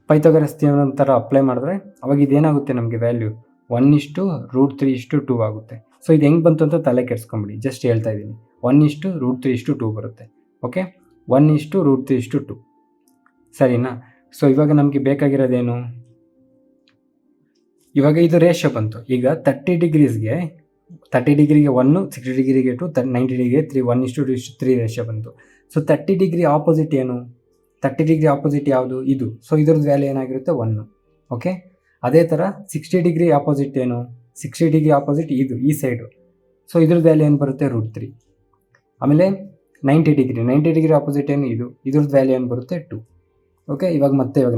ಪೈಥಾಗರಸ್ ಥಿಯರಮ್ ಥರ ಅಪ್ಲೈ ಮಾಡಿದ್ರೆ ಅವಾಗ ಇದೇನಾಗುತ್ತೆ ನಮಗೆ ವ್ಯಾಲ್ಯೂ? 1:√3:2 ಆಗುತ್ತೆ. ಸೊ ಇದು ಹೆಂಗೆ ಬಂತು ಅಂತ ತಲೆ ಕೆಡಿಸ್ಕೊಂಬಿಡಿ, ಜಸ್ಟ್ ಹೇಳ್ತಾ ಇದ್ದೀನಿ. 1:√3:2 ಬರುತ್ತೆ. ಓಕೆ, 1:√3:2 ಸರಿನಾ? ಸೊ ಇವಾಗ ನಮಗೆ ಬೇಕಾಗಿರೋದೇನು? ಇವಾಗ ಇದು ರೇಷಿಯೋ ಬಂತು. ಈಗ 30 ಡಿಗ್ರಿಗೆ 1, 60 ಡಿಗ್ರಿಗೆ 2, 90 ಡಿಗ್ರಿಗೆ 3, 1:3 ರೇಷಿಯೋ ಬಂತು. ಸೊ 30 ಡಿಗ್ರಿ ಆಪೋಸಿಟ್ ಏನು? 30 ಡಿಗ್ರಿ ಆಪೋಸಿಟ್ ಯಾವುದು? ಇದು. ಸೊ ಇದ್ರದ್ದು ವ್ಯಾಲ್ಯೂ ಏನಾಗಿರುತ್ತೆ? 1. ಓಕೆ, ಅದೇ ಥರ 60 ಡಿಗ್ರಿ ಆಪೋಸಿಟ್ ಏನು? 60 ಡಿಗ್ರಿ ಆಪೋಸಿಟ್ ಇದು, ಈ ಸೈಡು. ಸೊ ಇದ್ರದ್ದು ವ್ಯಾಲ್ಯೂ ಏನು ಬರುತ್ತೆ? √3. ಆಮೇಲೆ 90 ಡಿಗ್ರಿ ಆಪೋಸಿಟ್ ಏನು? ಇದು. ಇದ್ರದ್ದು ವ್ಯಾಲ್ಯೂ ಏನು ಬರುತ್ತೆ? 2. ಓಕೆ, ಇವಾಗ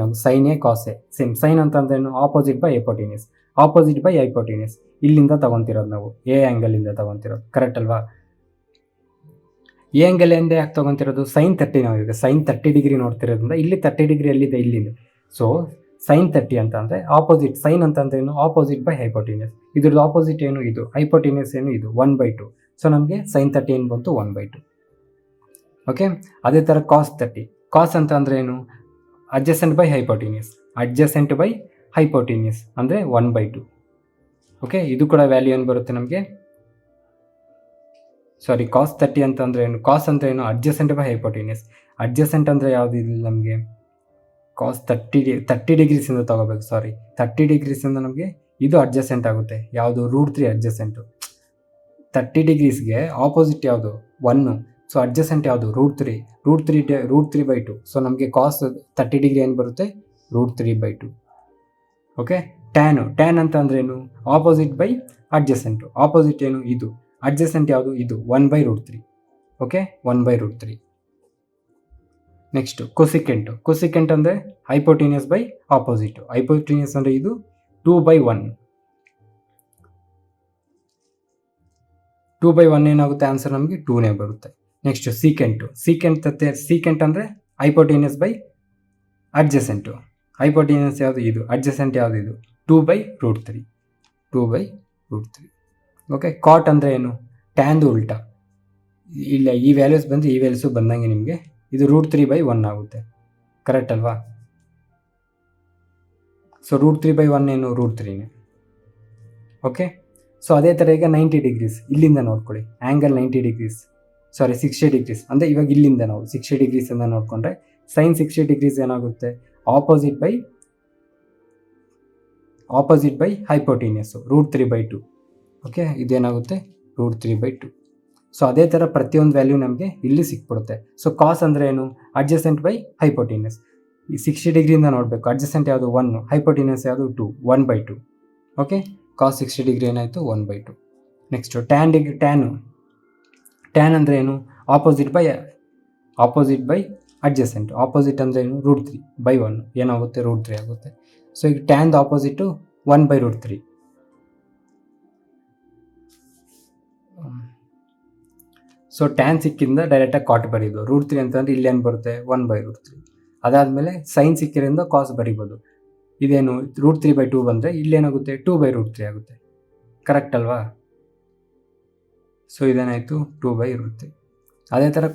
ನಾವು sine A cos A same. Sine ಅಂತಂದ್ರೇನು? Opposite by hypotenuse. ಇಲ್ಲಿಂದ ತೊಗೊತಿರೋದು ನಾವು ಎ ಆ್ಯಂಗಲಿಂದ ತೊಗೊತಿರೋದು. ಕರೆಕ್ಟ್ ಅಲ್ವಾ? ಎ ಆ್ಯಂಗಲಿಂದ ಯಾಕೆ ತೊಗೊತಿರೋದು? ಸೈನ್ 30 ನಾವು ಈಗ ಸೈನ್ 30 ಡಿಗ್ರಿ ನೋಡ್ತಿರೋದ್ರಿಂದ ಇಲ್ಲಿ 30 ಡಿಗ್ರಿ ಎಲ್ಲಿದೆ? ಇಲ್ಲಿಂದ. ಸೊ ಸೈನ್ 30 ಅಂತ ಅಂದರೆ ಆಪೋಸಿಟ್. ಸೈನ್ ಅಂತಂದ್ರೇನು? Opposite by hypotenuse. ಇದ್ರದ್ದು ಆಪೋಸಿಟ್ ಏನು? ಇದು. ಹೈಪೋಟೆನ್ಯೂಸ್ ಏನು? ಇದು 1/2. ಸೊ ನಮಗೆ ಸೈನ್ 30 ಏನು ಬಂತು? 1/2. ಓಕೆ, ಅದೇ ಥರ ಕಾಸ್ 30. ಕಾಸ್ ಅಂತ ಅಂದರೆ ಏನು, adjacent by hypotenuse, adjacent by hypotenuse ಅಂದರೆ 1/2. ಓಕೆ, ಇದು ಕೂಡ ವ್ಯಾಲ್ಯೂ ಏನು ಬರುತ್ತೆ ನಮಗೆ, ಸಾರಿ ಕಾಸ್ 30 ಅಂತ ಅಂದರೆ ಏನು, ಕಾಸ್ ಅಂತ ಏನು, ಅಡ್ಜಸೆಂಟ್ ಬೈ ಹೈಪೋಟಿನಿಯಸ್. ಅಡ್ಜಸೆಂಟ್ ಅಂದರೆ ಯಾವುದು ಇಲ್ಲ ನಮಗೆ, ಕಾಸ್ 30 ಡಿಗ್ರೀಸಿಂದ ತಗೋಬೇಕು, ಸಾರಿ 30 ಡಿಗ್ರೀಸಿಂದ ನಮಗೆ ಇದು ಅಡ್ಜಸೆಂಟ್ ಆಗುತ್ತೆ, ಯಾವುದು √3 ಅಡ್ಜಸೆಂಟು. 30 ಡಿಗ್ರೀಸ್ಗೆ ಆಪೋಸಿಟ್ ಯಾವುದು 1, ಸೊ ಅಡ್ಜಸೆಂಟ್ ಯಾವುದು √3/2. ಸೊ ನಮಗೆ ಕಾಸ್ 30 ಡಿಗ್ರಿ ಏನು ಬರುತ್ತೆ, √3/2. ಓಕೆ, ಟ್ಯಾನ್ ಅಂತ ಅಂದರೆ ಏನು, ಆಪೋಸಿಟ್ ಬೈ ಅಡ್ಜಸೆಂಟು. ಆಪೋಸಿಟ್ ಏನು, ಇದು. ಅಡ್ಜಸೆಂಟ್ ಯಾವುದು, ಇದು 1/√3. ಓಕೆ, 1/√3. ನೆಕ್ಸ್ಟ್ ಕೊಸಿಕೆಂಟ್ ಅಂದರೆ ಹೈಪೋಟಿನಿಯಸ್ ಬೈ ಆಪೋಸಿಟ್. ಹೈಪೋಟಿನಿಯಸ್ ಅಂದರೆ ಇದು 2/1. 2/1 ಏನಾಗುತ್ತೆ, ಆನ್ಸರ್ ನಮಗೆ 2ನೇ ಬರುತ್ತೆ. ನೆಕ್ಸ್ಟ್ ಸೀಕೆಂಟ್ ಅಂದರೆ ಹೈಪೋಟಿನಿಯಸ್ ಬೈ ಅಡ್ಜಸೆಂಟು. ಹೈಪೋಟಿನಿಯಸ್ ಯಾವುದು, ಇದು. ಅಡ್ಜಸೆಂಟ್ ಯಾವುದು, ಇದು 2/√3. ಓಕೆ, ಕಾಟ್ ಅಂದರೆ ಏನು, ಟ್ಯಾನ್ದು ಉಲ್ಟಾ. ಇಲ್ಲ, ಈ ವ್ಯಾಲ್ಯೂಸ್ ಬಂದು ಈ ವ್ಯಾಲ್ಯೂಸು ಬಂದಂಗೆ ನಿಮಗೆ ಇದು √3/1 ಆಗುತ್ತೆ, ಕರೆಕ್ಟ್ ಅಲ್ವಾ. ಸೊ √3/1 ಏನು, √3ನೇ. ಓಕೆ, ಸೊ ಅದೇ ಥರ ಈಗ 90 ಡಿಗ್ರೀಸ್ ಇಲ್ಲಿಂದ ನೋಡ್ಕೊಳ್ಳಿ, ಆ್ಯಂಗಲ್ 90 ಡಿಗ್ರೀಸ್, ಸಾರಿ 60 ಡಿಗ್ರೀಸ್ ಅಂದರೆ ಇವಾಗ ಇಲ್ಲಿಂದ ನಾವು 60 ಡಿಗ್ರೀಸಿಂದ ನೋಡಿಕೊಂಡ್ರೆ ಸೈನ್ 60 ಡಿಗ್ರೀಸ್ ಏನಾಗುತ್ತೆ, ಆಪೋಸಿಟ್ ಬೈ ಹೈಪೋಟಿನಿಯಸ್ಸು √3/2. ಓಕೆ, ಇದೇನಾಗುತ್ತೆ √3/2. ಸೊ ಅದೇ ಥರ ಪ್ರತಿಯೊಂದು ವ್ಯಾಲ್ಯೂ ನಮಗೆ ಇಲ್ಲಿ ಸಿಕ್ಬಿಡುತ್ತೆ. ಸೊ ಕಾಸ್ ಅಂದರೆ ಏನು, ಅಡ್ಜಸೆಂಟ್ ಬೈ ಹೈಪೋಟಿನಿಯಸ್. ಈ 60 ಡಿಗ್ರಿಯಿಂದ ನೋಡಬೇಕು, ಅಡ್ಜಸೆಂಟ್ ಯಾವುದು 1, ಹೈಪೋಟಿನಿಯಸ್ ಯಾವುದು 2, 1/2. ಓಕೆ, ಕಾಸ್ 60 ಡಿಗ್ರಿ ಏನಾಯಿತು, 1/2. ನೆಕ್ಸ್ಟು ಟ್ಯಾನ್ ಅಂದರೆ ಏನು, ಆಪೋಸಿಟ್ ಬೈ ಅಡ್ಜಸೆಂಟ್. ಆಪೋಸಿಟ್ ಅಂದರೆ ಏನು, √3/1 ಏನಾಗುತ್ತೆ, √3 ಆಗುತ್ತೆ. ಸೊ ಈಗ ಟ್ಯಾನ್ದು ಆಪೋಸಿಟು 1/√3. ಸೊ ಟ್ಯಾನ್ ಸಿಕ್ಕಿಂದ ಡೈರೆಕ್ಟಾಗಿ ಕಾಟ್ ಬರೀಬೋದು. √3 ಅಂತಂದರೆ ಇಲ್ಲೇನು ಬರುತ್ತೆ, 1/√3. ಅದಾದಮೇಲೆ ಸೈನ್ ಸಿಕ್ಕಿರಿಂದ ಕಾಸ್ ಬರಿಬೋದು. ಇದೇನು √3/2 ಬಂದರೆ ಇಲ್ಲೇನಾಗುತ್ತೆ, 2/√3 ಆಗುತ್ತೆ, ಕರೆಕ್ಟ್ ಅಲ್ವಾ. ಸೊ ಇದೇನಾಯಿತು, 2/√3. ಅದೇ ಥರ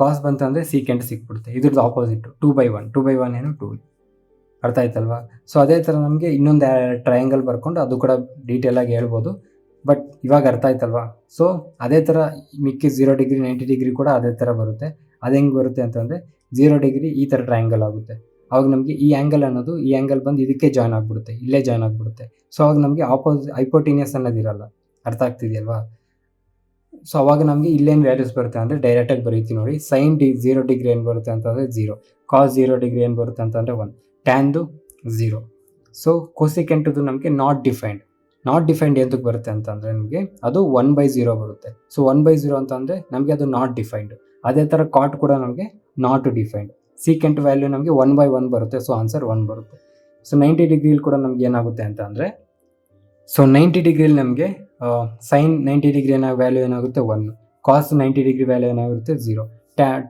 ಕಾಸ್ ಬಂತಂದರೆ ಸೀಕೆಂಟ್ ಸಿಕ್ಬಿಡುತ್ತೆ, ಇದ್ರದ್ದು ಆಪೋಸಿಟ್ಟು 2/1 ಏನು 2. ಅರ್ಥ ಆಯ್ತಲ್ವಾ. ಸೊ ಅದೇ ಥರ ನಮಗೆ ಇನ್ನೊಂದು ಟ್ರಯಾಂಗಲ್ ಬರ್ಕೊಂಡು ಅದು ಕೂಡ ಡೀಟೇಲಾಗಿ ಹೇಳ್ಬೋದು, ಬಟ್ ಇವಾಗ ಅರ್ಥ ಆಯ್ತಲ್ವಾ. ಸೊ ಅದೇ ಥರ ಮಿಕ್ಕಿ 0 ಡಿಗ್ರಿ 90 ಡಿಗ್ರಿ ಕೂಡ ಅದೇ ಥರ ಬರುತ್ತೆ. ಅದು ಹೆಂಗೆ ಬರುತ್ತೆ ಅಂತಂದರೆ 0 ಡಿಗ್ರಿ ಈ ಥರ ಟ್ರಯಾಂಗಲ್ ಆಗುತ್ತೆ, ಅವಾಗ ನಮಗೆ ಈ ಆ್ಯಂಗಲ್ ಅನ್ನೋದು ಈ ಆ್ಯಂಗಲ್ ಬಂದು ಇದಕ್ಕೆ ಜಾಯ್ನ್ ಆಗಿಬಿಡುತ್ತೆ, ಇಲ್ಲೇ ಜಾಯ್ನ್ ಆಗಿಬಿಡುತ್ತೆ. ಸೊ ಅವಾಗ ನಮಗೆ ಹೈಪೋಟಿನಿಯಸ್ ಅನ್ನೋದಿರಲ್ಲ, ಅರ್ಥ ಆಗ್ತಿದೆಯಲ್ವಾ. ಸೊ ಅವಾಗ ನಮಗೆ ಇಲ್ಲೇನು ವ್ಯಾಲ್ಯೂಸ್ ಬರುತ್ತೆ ಅಂದರೆ ಡೈರೆಕ್ಟಾಗಿ ಬರೀತೀವಿ ನೋಡಿ. ಸೈನ್ 0 ಡಿಗ್ರಿ ಏನು ಬರುತ್ತೆ ಅಂತಂದರೆ 0, ಕಾಸ್ 0 ಡಿಗ್ರಿ ಏನು ಬರುತ್ತೆ ಅಂತಂದರೆ 1, ಟ್ಯಾನ್ದು 0. ಸೊ ಕೊಸಿಕೆಂಟದು ನಮಗೆ ನಾಟ್ ಡಿಫೈನ್ಡ್ ಎಂತಕ್ಕೆ ಬರುತ್ತೆ ಅಂತಂದರೆ ನಮಗೆ ಅದು 1/0 ಬರುತ್ತೆ. ಸೊ 1/0 ಅಂತಂದರೆ ನಮಗೆ ಅದು ನಾಟ್ ಡಿಫೈನ್ಡ್. ಅದೇ ಥರ ಕಾಟ್ ಕೂಡ ನಮಗೆ ನಾಟ್ ಡಿಫೈನ್ಡ್. ಸೀಕೆಂಟ್ ವ್ಯಾಲ್ಯೂ ನಮಗೆ 1/1 ಬರುತ್ತೆ, ಸೊ ಆನ್ಸರ್ 1 ಬರುತ್ತೆ. ಸೊ 90 ಡಿಗ್ರಿಲಿ ಕೂಡ ನಮ್ಗೆ ಏನಾಗುತ್ತೆ ಅಂತ ಅಂದರೆ, ಸೊ 90 ಡಿಗ್ರಿಲಿ ನಮಗೆ ಸೈನ್ 90 ಡಿಗ್ರಿ ವ್ಯಾಲ್ಯೂ ಏನಾಗುತ್ತೆ 1, ಕಾಸ್ 90 ಡಿಗ್ರಿ ವ್ಯಾಲ್ಯೂ ಏನಾಗುತ್ತೆ 0,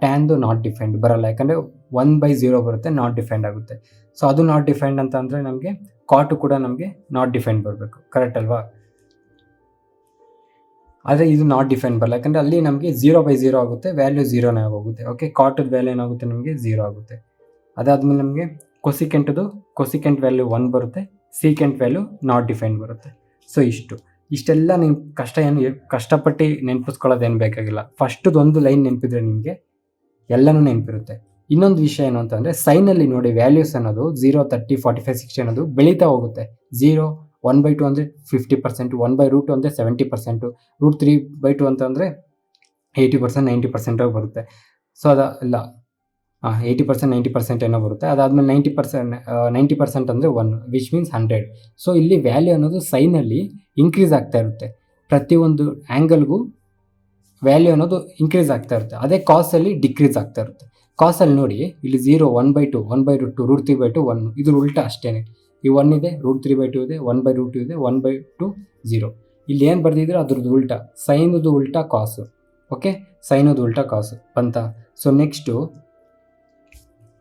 ಟ್ಯಾನ್ದು ನಾಟ್ ಡಿಫೈನ್ಡ್ ಬರಲ್ಲ, ಯಾಕಂದರೆ 1/0 ಬರುತ್ತೆ, ನಾಟ್ ಡಿಫೈನ್ಡ್ ಆಗುತ್ತೆ. ಸೊ ಅದು ನಾಟ್ ಡಿಫೈನ್ಡ್ ಅಂತ ಅಂದರೆ ನಮಗೆ ಕಾಟು ಕೂಡ ನಮಗೆ ನಾಟ್ ಡಿಫೈನ್ಡ್ ಬರಬೇಕು, ಕರೆಕ್ಟ್ ಅಲ್ವಾ. ಆದರೆ ಇದು ನಾಟ್ ಡಿಫೈನ್ಡ್ ಬರಲ್ಲ, ಯಾಕಂದರೆ ಅಲ್ಲಿ ನಮಗೆ 0/0 ಆಗುತ್ತೆ, ವ್ಯಾಲ್ಯೂ 0ನೇ ಆಗೋಗುತ್ತೆ. ಓಕೆ, ಕಾಟದ ವ್ಯಾಲ್ಯೂ ಏನಾಗುತ್ತೆ ನಮಗೆ 0 ಆಗುತ್ತೆ. ಅದಾದಮೇಲೆ ನಮಗೆ ಕೊಸಿಕೆಂಟ್ ವ್ಯಾಲ್ಯೂ 1 ಬರುತ್ತೆ, ಸೀಕೆಂಟ್ ವ್ಯಾಲ್ಯೂ ನಾಟ್ ಡಿಫೈನ್ಡ್ ಬರುತ್ತೆ. ಸೊ ಇಷ್ಟೆಲ್ಲ ನೀವು ಕಷ್ಟಪಟ್ಟು ನೆನಪಿಸ್ಕೊಳ್ಳೋದೇನು ಬೇಕಾಗಿಲ್ಲ. ಫಸ್ಟದು ಒಂದು ಲೈನ್ ನೆನಪಿದ್ರೆ ನಿಮಗೆ ಎಲ್ಲನೂ ನೆನಪಿರುತ್ತೆ. ಇನ್ನೊಂದು ವಿಷಯ ಏನು ಅಂತಂದರೆ, ಸೈನಲ್ಲಿ ನೋಡಿ ವ್ಯಾಲ್ಯೂಸ್ ಅನ್ನೋದು 0, 30, 45, 60 ಅನ್ನೋದು ಬೆಳೀತಾ ಹೋಗುತ್ತೆ. 0, 1/2 ಅಂದರೆ 50%, 1/√2 ಅಂದರೆ 70%, √3/2 ಅಂತಂದರೆ 80%, 90% ಬರುತ್ತೆ. ಸೊ ಅದಲ್ಲ 80%, 90% ಏನೋ ಬರುತ್ತೆ. ಅದಾದಮೇಲೆ 90% ಅಂದರೆ 1, ವಿಚ್ ಮೀನ್ಸ್ 100. ಸೊ ಇಲ್ಲಿ ವ್ಯಾಲ್ಯೂ ಅನ್ನೋದು ಸೈನಲ್ಲಿ ಇನ್ಕ್ರೀಸ್ ಆಗ್ತಾ ಇರುತ್ತೆ, ಪ್ರತಿಯೊಂದು ಆ್ಯಂಗಲ್ಗೂ ವ್ಯಾಲ್ಯೂ ಅನ್ನೋದು ಇನ್ಕ್ರೀಸ್ ಆಗ್ತಾ ಇರುತ್ತೆ. ಅದೇ ಕಾಸಲ್ಲಿ ಡಿಕ್ರೀಸ್ ಆಗ್ತಾ ಇರುತ್ತೆ. ಕಾಸಲ್ಲಿ ನೋಡಿ ಇಲ್ಲಿ 0, 1/2, 1/√2, √3/2, 1 ಇದ್ರ ಉಲ್ಟಾ ಅಷ್ಟೇ. ಈ 1 ಇದೆ, √3/2 ಇದೆ, 1/√2 ಇದೆ, 1/2 0. ಇಲ್ಲಿ ಏನು ಬರ್ದಿದ್ರೆ ಅದ್ರದ್ದು ಉಲ್ಟಾ, ಸೈನದು ಉಲ್ಟಾ ಕಾಸು. ಓಕೆ, ಸೈನದು ಉಲ್ಟಾ ಕಾಸು ಬಂತ. ಸೊ ನೆಕ್ಸ್ಟು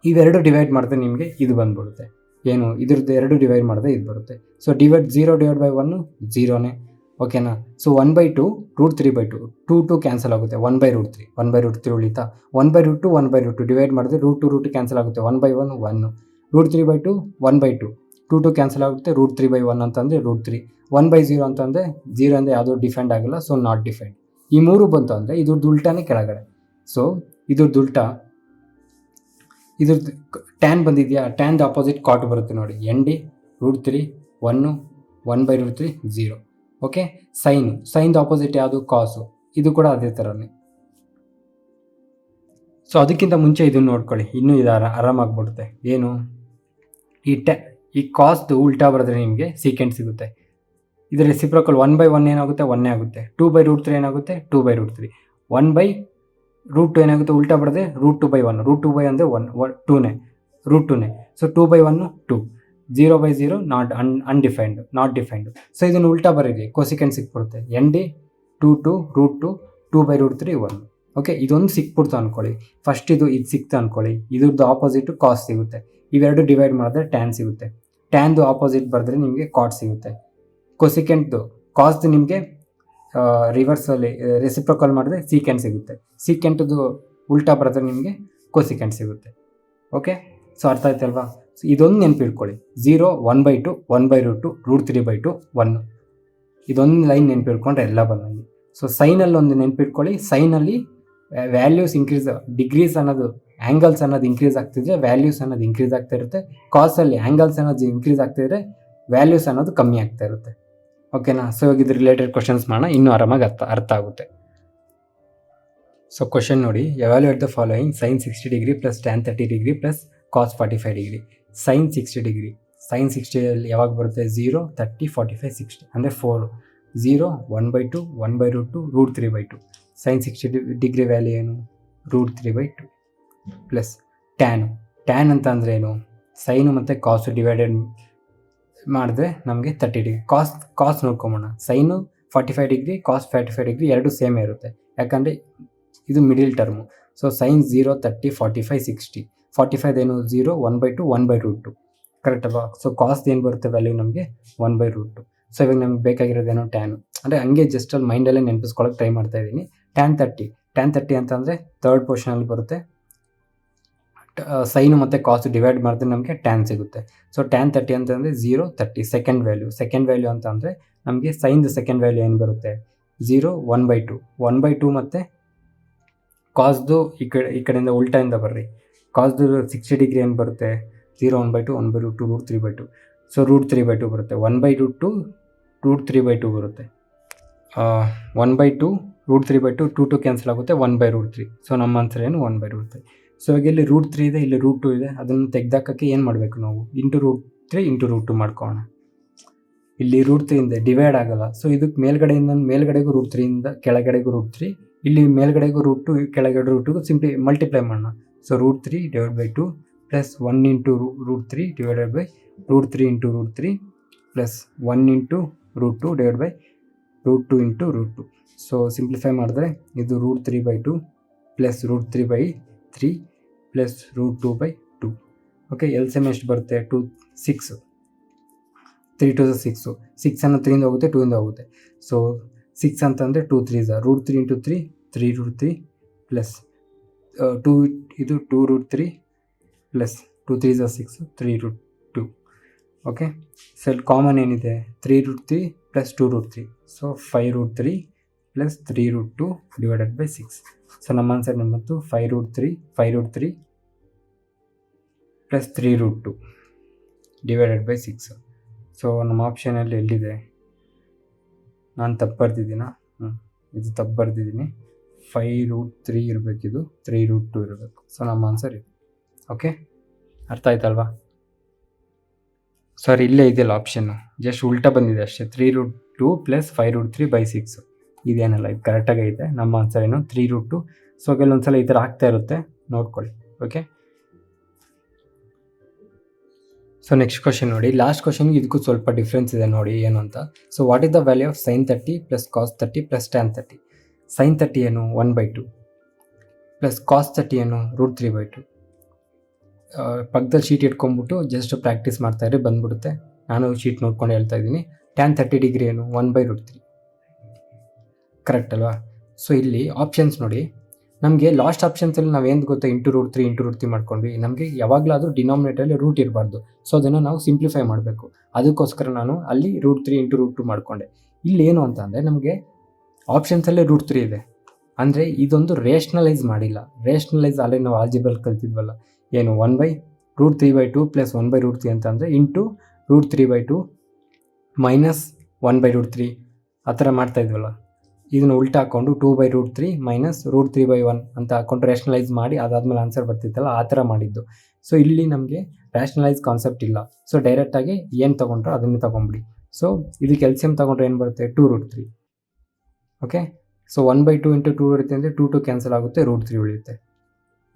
ಇವೆರಡು ಡಿವೈಡ್ ಮಾಡಿದ್ರೆ ನಿಮಗೆ ಇದು ಬಂದ್ಬಿಡುತ್ತೆ, ಏನು ಇದ್ರದ್ದು 2 ಡಿವೈಡ್ ಮಾಡಿದ್ರೆ ಇದು ಬರುತ್ತೆ. ಸೊ 0 ಡಿವೈಡ್ ಬೈ 1 0ನೇ, ಓಕೆನಾ. ಸೊ 1/2 √3/2 2 ಕ್ಯಾನ್ಸಲ್ ಆಗುತ್ತೆ, 1/√3 1/√3 ಉಳಿತಾ. 1/√2 1/√2 ಡಿವೈಡ್ ಮಾಡಿದ್ರೆ √2 ಕ್ಯಾನ್ಸಲ್ ಆಗುತ್ತೆ, 1/1 1 √3/2 1/2 2 ಕ್ಯಾನ್ಸಲ್ ಆಗುತ್ತೆ, √3/1 ಅಂತಂದರೆ √3 1/0 ಅಂತಂದರೆ 0 ಅಂದರೆ ಯಾವುದೋ ಡಿಫೈನ್ಡ್ ಆಗಿಲ್ಲ, ಸೊ ನಾಟ್ ಡಿಫೈನ್ಡ್. ಈ ಮೂರು ಬಂತು ಅಂದರೆ ಇದ್ರದ್ದು ಉಲ್ಟಾನೇ ಕೆಳಗಡೆ. ಸೊ ಇದ್ರದ್ದು ಉಲ್ಟಾ ಇದ್ರದ್ದು ಟ್ಯಾನ್ ಬಂದಿದೆಯಾ, ಟ್ಯಾನ್ದು ಆಪೋಸಿಟ್ ಕಾಟ್ ಬರುತ್ತೆ ನೋಡಿ, ND √3 1 1/√3 0. ಓಕೆ. ಸೈನ್ದು ಆಪೋಸಿಟ್ ಯಾವುದು, ಕಾಸು. ಇದು ಕೂಡ ಅದೇ ಥರನೇ. ಸೊ ಅದಕ್ಕಿಂತ ಮುಂಚೆ ಇದನ್ನು ನೋಡ್ಕೊಳ್ಳಿ, ಇನ್ನೂ ಇದು ಆರಾಮಾಗ್ಬಿಡುತ್ತೆ. ಏನು, ಈ ಕಾಸ್ದು ಉಲ್ಟಾ ಬರೆದ್ರೆ ನಿಮಗೆ ಸೀಕೆಂಟ್ ಸಿಗುತ್ತೆ. ಇದರ ರೆಸಿಪ್ರೋಕಲ್ 1/1 ಏನಾಗುತ್ತೆ, 1 ಆಗುತ್ತೆ. 2/√3 ಏನಾಗುತ್ತೆ, 2/√3. 1/√2 ಏನಾಗುತ್ತೆ, ಉಲ್ಟಾ ಬರೆದ್ರೆ √2/1 √2 ಅಂದರೆ 2ನೇ √2ನೇ. So 2/1 2 0/0 undefined not defined. So ಇದನ್ನು ಉಲ್ಟಾ ಬರೀರಿ, ಕೋಸಿಕೆಂಟ್ ಸಿಕ್ಬಿಡುತ್ತೆ. ND 2 √2 2/√3 1. ಓಕೆ, ಇದೊಂದು ಸಿಕ್ಬಿಡ್ತು ಅಂದ್ಕೊಳ್ಳಿ. ಫಸ್ಟ್ ಇದು ಸಿಕ್ತು ಅಂದ್ಕೊಳ್ಳಿ, ಇದ್ರದ್ದು ಆಪೋಸಿಟ್ ಕಾಸ್ ಸಿಗುತ್ತೆ. ಇವೆರಡು ಡಿವೈಡ್ ಮಾಡಿದ್ರೆ ಟ್ಯಾನ್ ಸಿಗುತ್ತೆ. ಟ್ಯಾನ್ದು ಆಪೋಸಿಟ್ ಬರೆದ್ರೆ ನಿಮಗೆ ಕಾಟ್ ಸಿಗುತ್ತೆ. ಕೊಸಿಕೆಂಟ್ದು ಕಾಸ್ದು ನಿಮಗೆ ರಿವರ್ಸಲ್ಲಿ ರೆಸಿಪ್ರೋಕಲ್ ಮಾಡಿದ್ರೆ ಸೀಕೆಂಟ್ ಸಿಗುತ್ತೆ. ಸೀಕೆಂಟ್ದು ಉಲ್ಟಾ ಬರೆದ್ರೆ ನಿಮಗೆ ಕೊಸಿಕೆಂಟ್ ಸಿಗುತ್ತೆ. ಓಕೆ, ಸೊ ಅರ್ಥ ಆಯ್ತಲ್ವಾ. ಸೊ ಇದೊಂದು ನೆನಪಿಟ್ಕೊಳ್ಳಿ, 0 1/2 1/√2 √3/2 1. ಇದೊಂದು ಲೈನ್ ನೆನಪಿಟ್ಕೊಂಡ್ರೆ ಎಲ್ಲ ಬಂದಂಗೆ. ಸೊ ಸೈನಲ್ಲಿ ಒಂದು ನೆನಪಿಟ್ಕೊಳ್ಳಿ, ಸೈನಲ್ಲಿ ವ್ಯಾಲ್ಯೂಸ್ ಇನ್ಕ್ರೀಸ್, ಡಿಗ್ರೀಸ್ ಅನ್ನೋದು ಆ್ಯಂಗಲ್ಸ್ ಅನ್ನೋದು ಇನ್ಕ್ರೀಸ್ ಆಗ್ತಿದ್ರೆ ವ್ಯಾಲ್ಯೂಸ್ ಅನ್ನೋದು ಇನ್ಕ್ರೀಸ್ ಆಗ್ತಾ ಇರುತ್ತೆ. ಕಾಸಲ್ಲಿ ಆ್ಯಂಗಲ್ಸ್ ಅನ್ನೋದು ಇನ್ಕ್ರೀಸ್ ಆಗ್ತಿದ್ರೆ ವ್ಯಾಲ್ಯೂಸ್ ಅನ್ನೋದು ಕಮ್ಮಿ ಆಗ್ತಾ ಇರುತ್ತೆ. ಓಕೆನಾ. ಸೊ ಇವಾಗ ಇದು ರಿಲೇಟೆಡ್ ಕ್ವಶನ್ಸ್ ಮಾಡೋಣ, ಇನ್ನೂ ಆರಾಮಾಗಿ ಅರ್ಥ ಆಗುತ್ತೆ. ಸೊ ಕ್ವಶನ್ ನೋಡಿ, evaluate the following sin 60 degree plus tan 30 degree plus cos 45 degree. sin 60 degree, sin 60 ಯಾವಾಗ ಬರುತ್ತೆ, 0 30 45 60 ಅಂದರೆ 4 0 1/2 1/√2 √3/2. sin 60 ಡಿಗ್ರಿ ವ್ಯಾಲ್ಯೂ ಏನು, √3/2 ಪ್ಲಸ್ ಟ್ಯಾನ್ ಅಂತ ಅಂದರೆ ಏನು, ಸೈನು ಮತ್ತು ಕಾಸು ಡಿವೈಡೆಡ್ ಮಾಡಿದ್ರೆ ನಮಗೆ 30 ಡಿಗ್ರಿ. ಕಾಸ್ ನೋಡ್ಕೊಂಬೋಣ. ಸೈನು 45 ಡಿಗ್ರಿ ಕಾಸ್ 45 ಡಿಗ್ರಿ ಎರಡು ಸೇಮೇ ಇರುತ್ತೆ, ಯಾಕಂದರೆ ಇದು ಮಿಡಿಲ್ ಟರ್ಮು. ಸೊ ಸೈನ್ 0 30 45 60 45 ಏನು 0 1/2 1/√2 ಕರೆಕ್ಟ್ ಅಲ್ವಾ. ಸೊ ಕಾಸ್ಟ್ ಏನು ಬರುತ್ತೆ ವ್ಯಾಲ್ಯೂ ನಮಗೆ 1/√2. ಸೊ ಇವಾಗ ನಮ್ಗೆ ಬೇಕಾಗಿರೋದೇನೋ ಟ್ಯಾನು, ಅಂದರೆ ಹಂಗೆ ಜಸ್ಟ್ ಅಲ್ಲಿ ಮೈಂಡಲ್ಲೇ ನೆನಪಿಸ್ಕೊಳ್ಳೋಕೆ ಟ್ರೈ ಮಾಡ್ತಾ ಇದ್ದೀನಿ. tan 30 ಅಂತಂದರೆ ಥರ್ಡ್ ಪೋರ್ಷನಲ್ಲಿ ಬರುತ್ತೆ. ಸೈನು ಮತ್ತು ಕಾಸು ಡಿವೈಡ್ ಮಾಡಿದ್ರೆ ನಮಗೆ ಟ್ಯಾನ್ ಸಿಗುತ್ತೆ. ಸೊ tan 30 ಅಂತಂದರೆ 0 30 ಸೆಕೆಂಡ್ ವ್ಯಾಲ್ಯೂ ಅಂತ ಅಂದರೆ ನಮಗೆ ಸೈನ್ದು ಸೆಕೆಂಡ್ ವ್ಯಾಲ್ಯೂ ಏನು ಬರುತ್ತೆ, 0 1/2 1/2 ಮತ್ತು ಕಾಸ್ದು ಈ ಕಡೆಯಿಂದ ಉಲ್ಟಾಯಿಂದ ಬರ್ರಿ. ಕಾಸ್ದು 60 ಡಿಗ್ರಿ ಏನು ಬರುತ್ತೆ, 0 1/2 1/√2 √3/2. ಸೊ √3/2 ಬರುತ್ತೆ. 1/2 √3/2 ಬರುತ್ತೆ. 1/2 √3/2 2 ಕ್ಯಾನ್ಸಲ್ ಆಗುತ್ತೆ, 1/√3. ಸೊ ನಮ್ಮ ಆನ್ಸರ್ ಏನು 1/√3. ಸೊ ಇವಾಗ ಇಲ್ಲಿ √3 ಇದೆ, ಇಲ್ಲಿ √2 ಇದೆ, ಅದನ್ನು ತೆಗೆದಾಕಕ್ಕೆ ಏನು ಮಾಡಬೇಕು ನಾವು, √3 × √2 ಮಾಡ್ಕೊಳ್ಳೋಣ. ಇಲ್ಲಿ √3 ಇಂದ ಡಿವೈಡ್ ಆಗಲ್ಲ. ಸೊ ಇದಕ್ಕೆ ಮೇಲ್ಗಡೆಗೂ √3 ಇಂದ ಕೆಳಗಡೆಗೂ √3, ಇಲ್ಲಿ ಮೇಲ್ಗಡೆಗೂ √2 ಕೆಳಗಡೆ √2 ಸಿಂಪ್ಲಿ ಮಲ್ಟಿಪ್ಲೈ ಮಾಡೋಣ. So √3 / 2 plus 1 × √3 divided by √3 × √3 plus 1 × √2 divide by √2 × √2. So simplify ಮಾಡಿದ್ರೆ ಇದು √3/2 ಪ್ಲಸ್ √3/3 ಪ್ಲಸ್ √2/2. ಓಕೆ, LCM ಎಷ್ಟು ಬರುತ್ತೆ, 2 6 3 2 6 6 ಅನ್ನು 3 ಇಂದ ಹೋಗುತ್ತೆ, 2 ಇಂದ ಹೋಗುತ್ತೆ. ಸೊ 6 ಅಂತಂದರೆ 2 3s √3 × 3 3 √3 ಪ್ಲಸ್ 2 ಇದು 2 √3 ಪ್ಲಸ್ 2 3s 6 3 √2. ಓಕೆ, ಸೊ ಇಲ್ಲಿ ಕಾಮನ್ ಏನಿದೆ, 3 √3 plus 2 √3. So 5 √3 plus 3 √2 divided by 6. So ನಮ್ಮ ಆನ್ಸರ್ ನಮ್ಮತ್ತು 5 √3 ಪ್ಲಸ್ 3 √2 ಡಿವೈಡೆಡ್ ಬೈ 6. ಸೊ ನಮ್ಮ ಆಪ್ಷನಲ್ಲಿ ಎಲ್ಲಿದೆ, ನಾನು ತಪ್ಪು ಬರ್ದಿದ್ದೀನಾ, ಇದು ತಪ್ಪು ಬರ್ದಿದ್ದೀನಿ. 5 √3 ಇರಬೇಕಿದು, 3 √2 ಇರಬೇಕು. ಸೊ ನಮ್ಮ ಆನ್ಸರ್ ಇದು. ಓಕೆ, ಅರ್ಥ ಆಯ್ತಲ್ವಾ. ಸರ್ ಇಲ್ಲೇ ಇದೆಯಲ್ಲ ಆಪ್ಷನ್ನು, ಜಸ್ಟ್ ಉಲ್ಟಾ ಬಂದಿದೆ ಅಷ್ಟೇ. 3 √2 ಪ್ಲಸ್ 5 √3 ಬೈ 6 ಇದೇನಲ್ಲ, ಇದು ಕರೆಕ್ಟಾಗಿ ಐತೆ. ನಮ್ಮ ಆನ್ಸರ್ ಏನು 3 √2. ಸೊ ಕೆಲವೊಂದ್ಸಲ ಈ ಥರ ಆಗ್ತಾ ಇರುತ್ತೆ, ನೋಡ್ಕೊಳ್ಳಿ. ಓಕೆ, ಸೊ ನೆಕ್ಸ್ಟ್ ಕ್ವಶನ್ ನೋಡಿ. ಲಾಸ್ಟ್ ಕ್ವಶನ್ಗೆ ಇದಕ್ಕೂ ಸ್ವಲ್ಪ ಡಿಫ್ರೆನ್ಸ್ ಇದೆ ನೋಡಿ ಏನು ಅಂತ. So what is the value of sin 30 plus cos 30 plus tan 30. sin 30 ಏನು 1/2 ಪ್ಲಸ್ cos 30 ಏನು √3/2. ಪಕ್ಕದಲ್ಲಿ ಶೀಟ್ ಇಟ್ಕೊಂಡ್ಬಿಟ್ಟು ಜಸ್ಟ್ ಪ್ರಾಕ್ಟೀಸ್ ಮಾಡ್ತಾಯಿದ್ರೆ ಬಂದ್ಬಿಡುತ್ತೆ. ನಾನು ಶೀಟ್ ನೋಡ್ಕೊಂಡು ಹೇಳ್ತಾ ಇದ್ದೀನಿ. tan 30 ಡಿಗ್ರಿ ಏನು 1/√3. ಕರೆಕ್ಟ್ ಅಲ್ವಾ? ಸೊ ಇಲ್ಲಿ ಆಪ್ಷನ್ಸ್ ನೋಡಿ, ನಮಗೆ ಲಾಸ್ಟ್ ಆಪ್ಷನ್ಸಲ್ಲಿ ನಾವೇನು ಗೊತ್ತಾ ಇಂಟು ರೂಟ್ 3 ಮಾಡ್ಕೊಂಡ್ವಿ. ನಮಗೆ ಯಾವಾಗಲಾದರೂ ಡಿನಾಮಿನೇಟರಲ್ಲಿ ರೂಟ್ ಇರಬಾರ್ದು. ಸೊ ಅದನ್ನು ನಾವು ಸಿಂಪ್ಲಿಫೈ ಮಾಡಬೇಕು. ಅದಕ್ಕೋಸ್ಕರ ನಾನು ಅಲ್ಲಿ √3 × √2 ಮಾಡಿಕೊಂಡೆ. ಇಲ್ಲಿ ಏನು ಅಂತ ಅಂದರೆ ನಮಗೆ ಆಪ್ಷನ್ಸಲ್ಲೇ √3 ಇದೆ, ಅಂದರೆ ಇದೊಂದು ರೇಷ್ನಲೈಸ್ ಮಾಡಿಲ್ಲ. ರೇಷ್ನಲೈಸ್ ಅಲ್ಲಿ ನಾವು ಆಲ್ಜಿಬ್ರಲ್ಲಿ ಕಲ್ತಿದ್ವಲ್ಲ, ಏನು 1/√3/2 + 1/√3 ಅಂತ ಅಂದರೆ ಇಂಟು √3/2 ಮೈನಸ್ 1/√3 ಆ ಥರ ಮಾಡ್ತಾ ಇದ್ವಲ್ಲ. ಇದನ್ನು ಉಲ್ಟಾ ಹಾಕ್ಕೊಂಡು 2/√3 ಮೈನಸ್ √3/1 ಅಂತ ಹಾಕ್ಕೊಂಡು ರೇಷ್ನಲೈಸ್ ಮಾಡಿ ಅದಾದಮೇಲೆ ಆನ್ಸರ್ ಬರ್ತಿತ್ತಲ್ಲ, ಆ ಥರ ಮಾಡಿದ್ದು. ಸೊ ಇಲ್ಲಿ ನಮಗೆ ರ್ಯಾಷನಲೈಸ್ ಕಾನ್ಸೆಪ್ಟ್ ಇಲ್ಲ. ಸೊ ಡೈರೆಕ್ಟಾಗಿ ಏನು ತೊಗೊಂಡ್ರೋ ಅದನ್ನೇ ತೊಗೊಂಬಿಡಿ. ಸೊ ಇದಕ್ಕೆ ಎಲ್ಸಿಯಮ್ ತೊಗೊಂಡ್ರೆ ಏನು ಬರುತ್ತೆ? 2√3. ಓಕೆ, ಸೊ 1/2 × 2 ಇರುತ್ತೆ ಅಂದರೆ 2 ಕ್ಯಾನ್ಸಲ್ ಆಗುತ್ತೆ, √3 ಉಳಿಯುತ್ತೆ.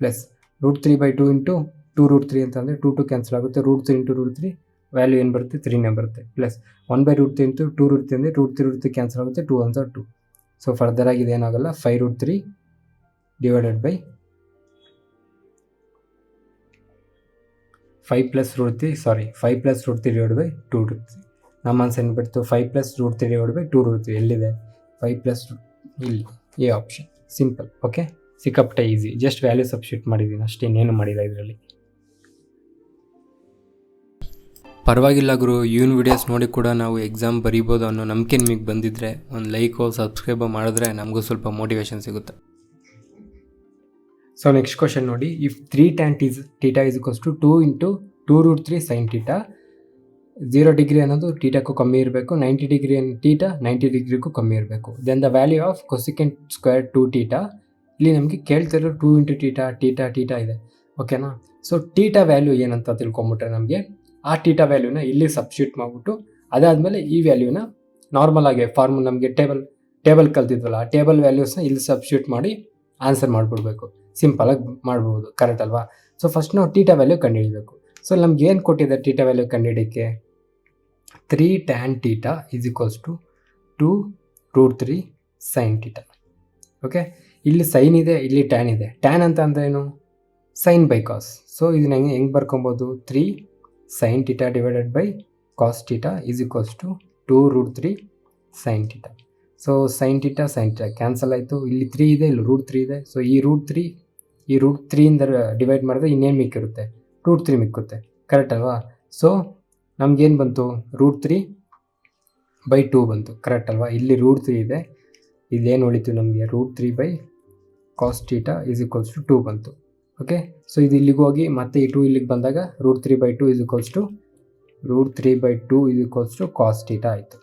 ಪ್ಲಸ್ √3/2 × 2√3 ಅಂತಂದರೆ 2 ಕ್ಯಾನ್ಸಲ್ ಆಗುತ್ತೆ, √3 × √3 ವ್ಯಾಲ್ಯೂ ಏನು ಬರುತ್ತೆ? 3ನೇ ಬರುತ್ತೆ. ಪ್ಲಸ್ 1/√3 × 2√3 ಅಂದರೆ √3 ಕ್ಯಾನ್ಸಲ್ ಆಗುತ್ತೆ, 2 1 2. ಸೊ ಫರ್ದರ್ ಆಗಿ ಇದೇನಾಗಲ್ಲ, 5√3 ಡಿವೈಡೆಡ್ ಬೈ 5 + √3 ಡಿವೈಡ್ ಬೈ 2√3. ನಮ್ಮ ಆನ್ಸರ್ ಏನು ಬಿಡ್ತು? 5 + √3 ಡಿವೈಡ್ ಬೈ 2√3. ಎಲ್ಲಿದೆ 5 + ಇಲ್ಲಿ ಎ ಆಪ್ಷನ್. ಸಿಂಪಲ್. ಓಕೆ, ಸಿಕ್ಕಾಪಟ್ಟೆ ಈಸಿ. ಜಸ್ಟ್ ವ್ಯಾಲ್ಯೂ ಸಬ್ಸ್ಟಿಟ್ಯೂಟ್ ಮಾಡಿದ್ದೀನಿ ಅಷ್ಟೇ, ಇನ್ನೇನು ಮಾಡಿಲ್ಲ ಇದರಲ್ಲಿ. ಪರವಾಗಿಲ್ಲ ಗುರು, ಇವನ್ ವಿಡಿಯೋಸ್ ನೋಡಿ ಕೂಡ ನಾವು ಎಕ್ಸಾಮ್ ಬರೀಬೋದು ಅನ್ನೋ ನಂಬಿಕೆ ನಿಮಗೆ ಬಂದಿದ್ದರೆ ಒಂದು ಲೈಕೋ ಸಬ್ಸ್ಕ್ರೈಬ್ ಮಾಡಿದ್ರೆ ನಮಗೂ ಸ್ವಲ್ಪ ಮೋಟಿವೇಶನ್ ಸಿಗುತ್ತೆ. ಸೊ ನೆಕ್ಸ್ಟ್ ಕ್ವಶನ್ ನೋಡಿ, if 3 tan θ is equals to 2 × 2√3 sin θ, 0 degree ಅನ್ನೋದು ಥೀಟಾಕ್ಕೂ ಕಮ್ಮಿ ಇರಬೇಕು, 90 ಡಿಗ್ರಿ ಥೀಟ 90 ಡಿಗ್ರಿಗೂ ಕಮ್ಮಿ ಇರಬೇಕು. Then the value of cosecant square 2θ. ಇಲ್ಲಿ ನಮಗೆ ಕೇಳ್ತಿರೋ 2 × θ ಇದೆ. ಓಕೆನಾ? ಸೊ ಥೀಟಾ ವ್ಯಾಲ್ಯೂ ಏನಂತ ತಿಳ್ಕೊಂಬಿಟ್ರೆ ನಮಗೆ ಆ ಥೀಟಾ ವ್ಯಾಲ್ಯೂನ ಇಲ್ಲಿ ಸಬ್ಸ್ಟಿಟ್ಯೂಟ್ ಮಾಡಿಬಿಟ್ಟು ಅದಾದಮೇಲೆ ಈ ವ್ಯಾಲ್ಯೂನ ನಾರ್ಮಲ್ ಆಗಿ ಫಾರ್ಮುಲಾ ನಮಗೆ ಟೇಬಲ್ ಕಲ್ತಿದ್ವಲ್ಲ, ಆ ಟೇಬಲ್ ವ್ಯಾಲ್ಯೂಸ್ನ ಇಲ್ಲಿ ಸಬ್ಸ್ಟಿಟ್ಯೂಟ್ ಮಾಡಿ ಆನ್ಸರ್ ಮಾಡಿಬಿಡ್ಬೇಕು. ಸಿಂಪಲಾಗಿ ಮಾಡ್ಬೋದು. ಕರೆಕ್ಟ್ ಅಲ್ವಾ? ಸೊ ಫಸ್ಟ್ ನಾವು ಥೀಟಾ ವ್ಯಾಲ್ಯೂ ಕಂಡುಹಿಡಬೇಕು. ಸೊ ನಮ್ಗೆ ಏನು ಕೊಟ್ಟಿದೆ ಥೀಟಾ ವ್ಯಾಲ್ಯೂ ಕಂಡುಹಿಡೋಕ್ಕೆ? 3 tan θ is equals to 2√3 sin θ. Okay, ಇಲ್ಲಿ ಸೈನ್ ಇದೆ, ಇಲ್ಲಿ ಟ್ಯಾನ್ ಇದೆ. ಟ್ಯಾನ್ ಅಂತ ಅಂದರೆ ಏನು? Sine by cos. ಸೊ ಇದನ್ನ ಹೆಂಗೆ ಬರ್ಕೊಬೋದು? 3 sin θ divided by cos θ is equals to 2√3 sin θ. So sin θ cancel ಆಯಿತು. ಇಲ್ಲಿ 3 ಇದೆ, ಇಲ್ಲಿ √3 ಇದೆ. ಸೊ ಈ √3 ಇಂದ ಡಿವೈಡ್ ಮಾಡಿದ್ರೆ ಇನ್ನೇನು ಮಿಕ್ಕಿರುತ್ತೆ? √3 ಮಿಕ್ಕುತ್ತೆ. ಕರೆಕ್ಟ್ ಅಲ್ವಾ? ಸೊ ನಮಗೇನು ಬಂತು? √3/2 ಬಂತು. ಕರೆಕ್ಟ್ ಅಲ್ವಾ? ಇಲ್ಲಿ √3 ಇದೆ, ಇದೇನು ಉಳಿತು ನಮಗೆ? √3 cos θ is equals to 2 ಬಂತು. ಓಕೆ, ಸೊ ಇದು ಇಲ್ಲಿಗೆ ಹೋಗಿ ಮತ್ತೆ ಈ 2 ಇಲ್ಲಿಗೆ ಬಂದಾಗ √3/2 is equals to cos θ ಆಯಿತು.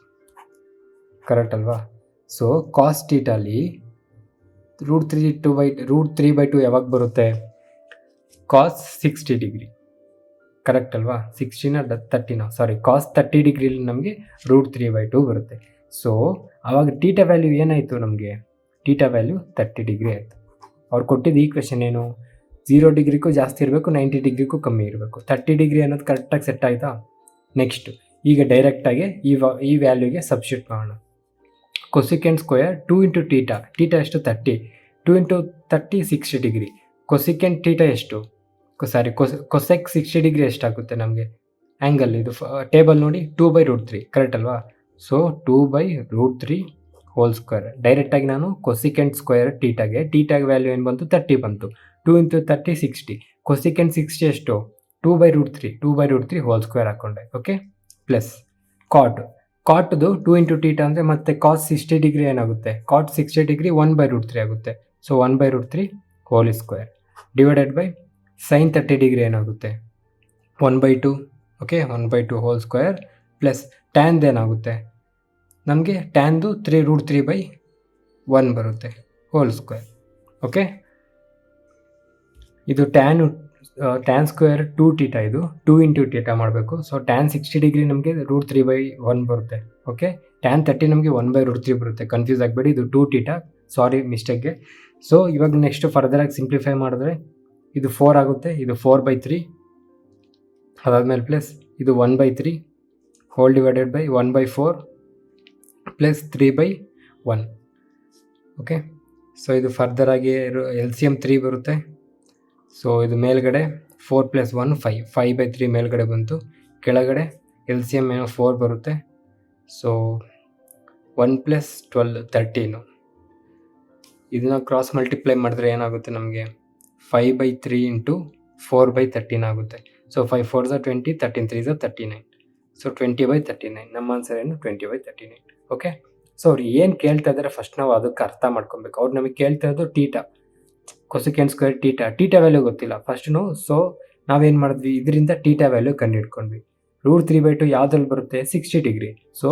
ಕರೆಕ್ಟ್ ಅಲ್ವಾ? ಸೊ cos θ ಅಲ್ಲಿ √3/2 ಯಾವಾಗ ಬರುತ್ತೆ? cos 60 degree. ಕರೆಕ್ಟ್ ಅಲ್ವಾ? 60ನ 30ನ cos 30 ಡಿಗ್ರಿಲಿ ನಮಗೆ √3/2 ಬರುತ್ತೆ. ಸೊ ಆವಾಗ ಥೀಟಾ ವ್ಯಾಲ್ಯೂ ಏನಾಯಿತು ನಮಗೆ? ಥೀಟಾ ವ್ಯಾಲ್ಯೂ 30 ಡಿಗ್ರಿ ಆಯಿತು. ಅವ್ರು ಕೊಟ್ಟಿದ್ದು ಈ ಕ್ವೆಶನ್ ಏನು? 0 ಡಿಗ್ರಿಗೂ ಜಾಸ್ತಿ ಇರಬೇಕು, 90 ಡಿಗ್ರಿಗೂ ಕಮ್ಮಿ ಇರಬೇಕು. 30 ಡಿಗ್ರಿ ಅನ್ನೋದು ಕರೆಕ್ಟಾಗಿ ಸೆಟ್ ಆಯಿತಾ? ನೆಕ್ಸ್ಟ್ ಈಗ ಡೈರೆಕ್ಟಾಗಿ ಈ ವ್ಯಾಲ್ಯೂಗೆ ಸಬ್ಸ್ಟಿಟ್ಯೂಟ್ ಮಾಡೋಣ. ಕೊಸಿಕೆಂಟ್ ಸ್ಕ್ವೇರ್ 2 × θ ಎಷ್ಟು? 30. 2 × 30 60 ಡಿಗ್ರಿ. ಕೊಸಿಕೆಂಟ್ ಥೀಟ ಎಷ್ಟು? ಕೊಸೆಕ್ 60 ಡಿಗ್ರಿ ಎಷ್ಟಾಗುತ್ತೆ ನಮಗೆ ಆ್ಯಂಗಲ್? ಇದು ಟೇಬಲ್ ನೋಡಿ, 2/√3. ಕರೆಕ್ಟ್ ಅಲ್ವಾ? So 2/√3 whole square. ಡೈರೆಕ್ಟಾಗಿ ನಾನು ಕೊಸಿಕೆಂಟ್ ಸ್ಕ್ವೇರ್ ಥೀಟಾಗೆ ವ್ಯಾಲ್ಯೂ ಏನು ಬಂತು? 30 ಬಂತು. 2 × 30 60. ಕೊಸಿಕೆಂಟ್ 60 ಎಷ್ಟು? 2/√3 ಹೋಲ್ ಸ್ಕ್ವೇರ್ ಹಾಕ್ಕೊಂಡೆ. ಓಕೆ, ಪ್ಲಸ್ ಕಾಟ್ದು 2 × θ ಅಂದರೆ ಮತ್ತೆ cos 60 ಡಿಗ್ರಿ ಏನಾಗುತ್ತೆ? cot 60 ಡಿಗ್ರಿ 1/√3 ಆಗುತ್ತೆ. So 1/√3 whole square divided by sin 30 degree ಏನಾಗುತ್ತೆ? 1/2. ಓಕೆ, 1/2 ಹೋಲ್ ಸ್ಕ್ವೇರ್ ಪ್ಲಸ್ ಟ್ಯಾನ್ದು ಏನಾಗುತ್ತೆ ನಮಗೆ? ಟ್ಯಾನ್ದು √3/1 ಬರುತ್ತೆ ಹೋಲ್ ಸ್ಕ್ವೇರ್. ಓಕೆ, ಇದು ಟ್ಯಾನ್ ಸ್ಕ್ವೇರ್ 2θ, ಇದು 2 × θ ಮಾಡಬೇಕು. ಸೊ ಟ್ಯಾನ್ 60 ಡಿಗ್ರಿ ನಮಗೆ √3/1 ಬರುತ್ತೆ. ಓಕೆ, ಟ್ಯಾನ್ 30 ನಮಗೆ 1/√3 ಬರುತ್ತೆ. ಕನ್ಫ್ಯೂಸ್ ಆಗಬೇಡಿ, ಇದು 2θ, ಸಾರಿ ಮಿಸ್ಟೇಕ್ಗೆ. ಸೊ ಇವಾಗ ನೆಕ್ಸ್ಟ್ ಫರ್ದರಾಗಿ ಸಿಂಪ್ಲಿಫೈ ಮಾಡಿದ್ರೆ ಇದು 4 ಆಗುತ್ತೆ, ಇದು 4/3, ಅದಾದಮೇಲೆ ಪ್ಲಸ್ ಇದು 1/3 whole divided by 1/4 plus 3/1. Okay, so ಇದು ಫರ್ದರಾಗಿ LCM 3 ಬರುತ್ತೆ. ಸೊ ಇದು ಮೇಲ್ಗಡೆ 4 + 1 5/3 ಮೇಲ್ಗಡೆ ಬಂತು. ಕೆಳಗಡೆ LCM 4 ಬರುತ್ತೆ. ಸೊ 1 + 12 13. ಇದನ್ನ ಕ್ರಾಸ್ ಮಲ್ಟಿಪ್ಲೈ ಮಾಡಿದ್ರೆ ಏನಾಗುತ್ತೆ ನಮಗೆ 5/3 ಇಂಟು 4/13 ಆಗುತ್ತೆ. ಸೊ 5 4 20, 13 3 39. ಸೊ 20/39. ನಮ್ಮ ಆನ್ಸರ್ ಏನು 20/39. ಓಕೆ. ಸೊ ಅವ್ರು ಏನು ಕೇಳ್ತಾ ಇದ್ದಾರೆ ಫಸ್ಟ್ ನಾವು ಅದಕ್ಕೆ ಅರ್ಥ ಮಾಡ್ಕೊಬೇಕು. ಅವ್ರು ನಮಗೆ ಕೇಳ್ತಾ ಇರೋದು theta, cosecant square theta value ಗೊತ್ತಿಲ್ಲ ಫಸ್ಟ್ನು. ಸೊ ನಾವೇನು ಮಾಡಿದ್ವಿ, ಇದರಿಂದ ಟೀಟಾ ವ್ಯಾಲ್ಯೂ ಕಂಡುಹಿಡ್ಕೊಂಡ್ವಿ. √3/2 ಯಾವುದ್ರಲ್ಲಿ ಬರುತ್ತೆ, 60 ಡಿಗ್ರಿ. ಸೊ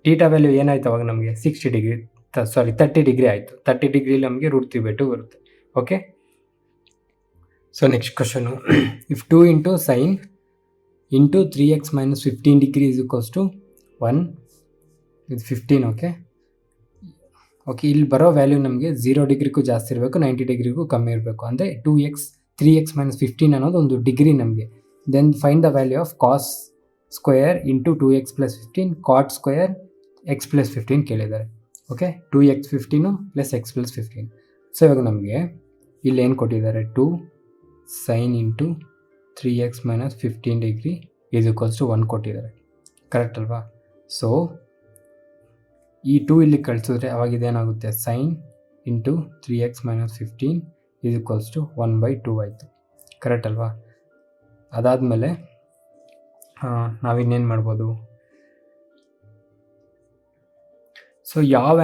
ಟೀಟಾ ವ್ಯಾಲ್ಯೂ ಏನಾಯ್ತು ಅವಾಗ ನಮಗೆ 60 ಡಿಗ್ರಿ, 30 ಡಿಗ್ರಿ ಆಯಿತು. 30 ಡಿಗ್ರಿಲಿ ನಮಗೆ √3/2 ಬರುತ್ತೆ. Okay. So next question, if 2 into sine into 3x - 15 degree is equals to 1, ಇದು 15. ಓಕೆ. ಇಲ್ಲಿ ಬರೋ ವ್ಯಾಲ್ಯೂ ನಮಗೆ 0 ಡಿಗ್ರಿಗೂ ಜಾಸ್ತಿ ಇರಬೇಕು, 90 ಡಿಗ್ರಿಗೂ ಕಮ್ಮಿ ಇರಬೇಕು. ಅಂದರೆ 3x - 15 ಅನ್ನೋದು ಒಂದು ಡಿಗ್ರಿ ನಮಗೆ. Then find the value of cos square into 2x + 15 cot square x + 15 ಕೇಳಿದ್ದಾರೆ. ಓಕೆ. 2x 15 + x + 15. ಸೊ ಇವಾಗ ನಮಗೆ ಇಲ್ಲಿ ಏನು ಕೊಟ್ಟಿದ್ದಾರೆ, 2 sine into 3x - 15 degree is equals to 1 ಕೊಟ್ಟಿದ್ದಾರೆ. ಕರೆಕ್ಟ್ ಅಲ್ವಾ? ಸೊ ಈ 2 ಇಲ್ಲಿ ಕಳಿಸಿದ್ರೆ ಅವಾಗ ಇದೇನಾಗುತ್ತೆ, sine into 3x - 15 is equals to 1/2 ಆಯಿತು. ಕರೆಕ್ಟ್ ಅಲ್ವಾ? ಅದಾದಮೇಲೆ ನಾವಿನ್ನೇನು ಮಾಡ್ಬೋದು, ಸೊ ಯಾವ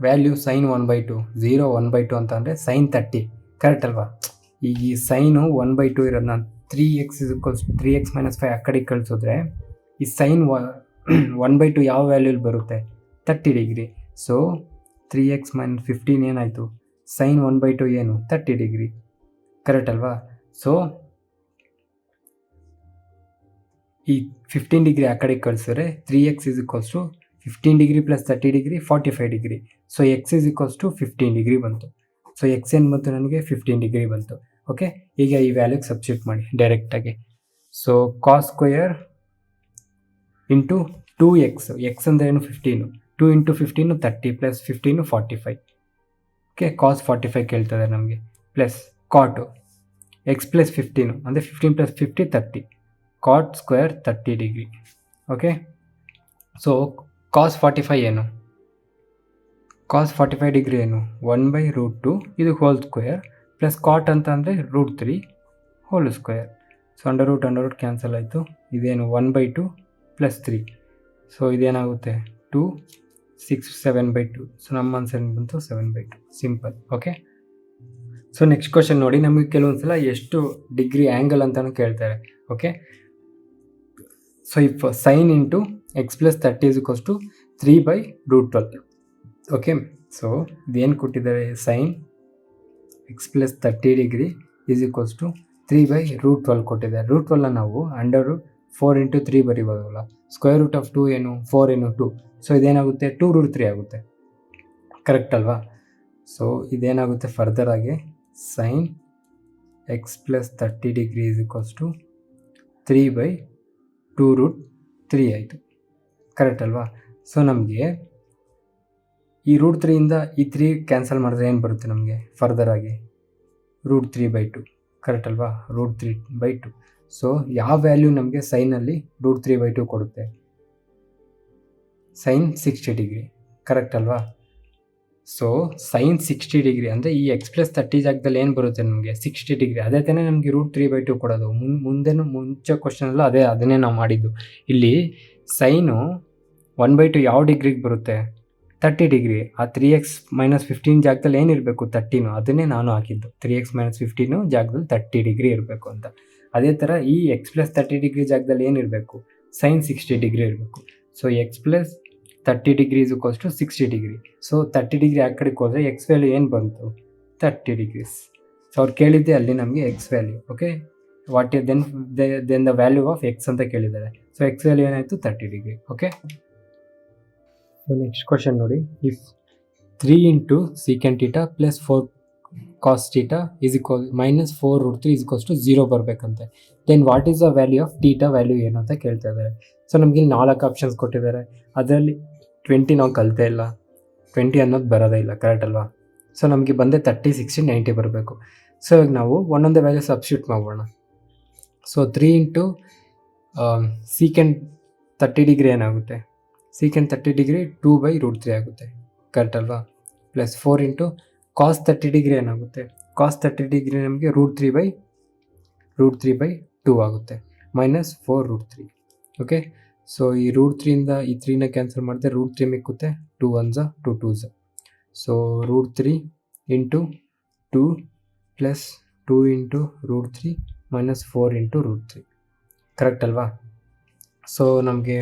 ವ್ಯಾಲ್ಯೂ ಸೈನ್ 1/2, 0 1/2 ಅಂತ ಅಂದರೆ ಸೈನ್ 30. ಕರೆಕ್ಟ್ ಅಲ್ವಾ? ಈಗ ಈ ಸೈನು 1/2 ಇರೋದನ್ನ 3x - 5 ಆ ಕಡೆಗೆ ಕಳಿಸಿದ್ರೆ ಈ ಸೈನ್ 1/2 ಯಾವ ವ್ಯಾಲ್ಯೂಲಿ ಬರುತ್ತೆ, 30 ಡಿಗ್ರಿ. ಸೊ 3x - 15 ಏನಾಯಿತು, ಸೈನ್ 1/2 ಏನು 30 ಡಿಗ್ರಿ. ಕರೆಕ್ಟ್ ಅಲ್ವಾ? ಸೊ ಈ 15 ಡಿಗ್ರಿ ಆ ಕಡೆಗೆ ಕಳಿಸಿದ್ರೆ 3x = 15 degree + 30 degree 45 degree. So x = 15 degree ಬಂತು. ಸೊ ಎಕ್ಸ್ ಏನು ಬಂತು ನನಗೆ, 15 ಡಿಗ್ರಿ ಬಂತು. ಓಕೆ. ಈಗ ಈ ವ್ಯಾಲ್ಯೂಗೆ ಸಬ್ಸ್ಟಿಟ್ಯೂಟ್ ಮಾಡಿ ಡೈರೆಕ್ಟಾಗಿ. So cos square into 2x, x ಅಂದರೆ ಏನು 15, 2 ಇಂಟು 15 30 + 15 45. ಓಕೆ. ಕಾಸ್ 45 ಕೇಳ್ತದೆ ನಮಗೆ. ಪ್ಲಸ್ ಕಾಟು x + 15 ಅಂದರೆ 15 + 50 30, cot square 30 degree. Okay. So cos 45 ಏನು, ಕಾಸ್ 45 ಡಿಗ್ರಿ ಏನು 1/√2 ಇದು ಹೋಲ್ ಸ್ಕ್ವೇರ್, ಪ್ಲಸ್ ಕಾಟ್ ಅಂತ ಅಂದರೆ √3 whole square. So under root cancel ಆಯಿತು. ಇದೇನು 1/2 + 3. ಸೊ ಇದೇನಾಗುತ್ತೆ 2 6 7/2. ಸೊ ನಮ್ಮ ಆನ್ಸರ್ ಬಂತು 7/2. Simple. Okay. So next question ನೋಡಿ, ನಮಗೆ ಕೆಲವೊಂದು ಸಲ ಎಷ್ಟು ಡಿಗ್ರಿ ಆ್ಯಂಗಲ್ ಅಂತಲೂ ಕೇಳ್ತಾರೆ. Okay. So if sine into x + 30 = 3/√12. Okay. So ಇದೇನು ಕೊಟ್ಟಿದ್ದಾರೆ, sine x + 30 degree is equals to 3/√12 ಕೊಟ್ಟಿದ್ದಾರೆ. √12 ನಾವು √4 × 3 ಬರೀಬೋದಲ್ಲ. √2 ಏನು 4 ಏನು 2. ಸೊ ಇದೇನಾಗುತ್ತೆ 2√3 ಆಗುತ್ತೆ. ಕರೆಕ್ಟ್ ಅಲ್ವಾ? ಸೊ ಇದೇನಾಗುತ್ತೆ ಫರ್ದರ್ ಆಗಿ sine x + 30 degree is equals to 3/2√3 ಆಯಿತು. ಕರೆಕ್ಟ್ ಅಲ್ವಾ? ಸೊ ನಮಗೆ ಈ √3 ಇಂದ ಈ 3 ಕ್ಯಾನ್ಸಲ್ ಮಾಡಿದ್ರೆ ಏನು ಬರುತ್ತೆ ನಮಗೆ ಫರ್ದರ್ ಆಗಿ √3/2. ಕರೆಕ್ಟ್ ಅಲ್ವಾ? √3/2. ಸೊ ಯಾವ ವ್ಯಾಲ್ಯೂ ನಮಗೆ ಸೈನಲ್ಲಿ √3/2 ಕೊಡುತ್ತೆ, ಸೈನ್ 60 ಡಿಗ್ರಿ. ಕರೆಕ್ಟ್ ಅಲ್ವಾ? ಸೊ ಸೈನ್ 60 ಡಿಗ್ರಿ ಅಂದರೆ ಈ x + 30 ಜಾಗದಲ್ಲಿ ಏನು ಬರುತ್ತೆ ನಮಗೆ 60 ಡಿಗ್ರಿ. ಅದೇ ತಾನೇ ನಮಗೆ √3/2 ಕೊಡೋದು. ಮುಂಚೆ ಕ್ವಶನಲ್ಲ ಅದನ್ನೇ ನಾವು ಮಾಡಿದ್ದು. ಇಲ್ಲಿ ಸೈನು 1/2 ಯಾವ ಡಿಗ್ರಿಗೆ ಬರುತ್ತೆ, 30 ಡಿಗ್ರಿ. ಆ 3x - 15 ಜಾಗದಲ್ಲಿ ಏನಿರಬೇಕು 30, ಅದನ್ನೇ ನಾನು ಹಾಕಿದ್ದು. 3x - 15 ಜಾಗದಲ್ಲಿ 30 ಡಿಗ್ರಿ ಇರಬೇಕು ಅಂತ. ಅದೇ ಥರ ಈ x + 30 ಡಿಗ್ರಿ ಜಾಗದಲ್ಲಿ ಏನಿರಬೇಕು, ಸೈನ್ 60 ಡಿಗ್ರಿ ಇರಬೇಕು. So x + 30 degree is equals to 60 degree. So 30 degree ಆ ಕಡೆಗೆ ಹೋದರೆ ಎಕ್ಸ್ ವ್ಯಾಲ್ಯೂ ಏನು ಬಂತು, 30 ಡಿಗ್ರೀಸ್. ಸೊ ಅವ್ರು ಕೇಳಿದ್ದೆ ಅಲ್ಲಿ ನಮಗೆ x value. Okay. What is then the value of x ಅಂತ ಕೇಳಿದ್ದಾರೆ. ಸೊ ಎಕ್ಸ್ ವ್ಯಾಲ್ಯೂ ಏನಾಯಿತು 30 degree. Okay. So next question ನೋಡಿ, if 3 into secant theta plus 4 cos theta is equal - 4√3 is equals to 0 ಬರಬೇಕಂತೆ. Then what is the value of theta value ಏನು ಅಂತ ಕೇಳ್ತಾ ಇದ್ದಾರೆ. So ನಮಗೆ ಇಲ್ಲಿ 4 ಆಪ್ಷನ್ಸ್ ಕೊಟ್ಟಿದ್ದಾರೆ. ಅದರಲ್ಲಿ 20 ನಾವು ಕಲಿತೇ ಇಲ್ಲ, 20 ಅನ್ನೋದು ಬರೋದೇ ಇಲ್ಲ. ಕರೆಕ್ಟ್ ಅಲ್ವಾ? ಸೊ ನಮಗೆ ಬಂದೆ 30 60 90 ಬರಬೇಕು. ಸೊ ಇವಾಗ ನಾವು ಒಂದೊಂದೇ ವ್ಯಾಲ್ಯೂ ಸಬ್ಸ್ಟಿಟ್ಯೂಟ್ ಮಾಡೋಣ. ಸೊ 3 ಇಂಟು ಸೀಕೆಂಟ್ 30 ಡಿಗ್ರಿ ಏನಾಗುತ್ತೆ, ಸೀಕೆಂಟ್ 30 ಡಿಗ್ರಿ 2/√3 ಆಗುತ್ತೆ. ಕರೆಕ್ಟ್ ಅಲ್ವಾ? ಪ್ಲಸ್ 4 ಇಂಟು ಕಾಸ್ 30 ಡಿಗ್ರಿ ಏನಾಗುತ್ತೆ, ಕಾಸ್ 30 ಡಿಗ್ರಿ ನಮಗೆ √3/2 ಆಗುತ್ತೆ, ಮೈನಸ್ 4√3. ಓಕೆ, ಸೊ ಈ √3ಇಂದ ಈ 3ನ ಕ್ಯಾನ್ಸಲ್ ಮಾಡಿದ್ರೆ √3 ಮಿಕ್ಕುತ್ತೆ, 2 1s 2 2s. So √3 into 2 plus 2 into √3 minus 4 into √3. Correct ಅಲ್ವಾ? ಸೊ ನಮಗೆ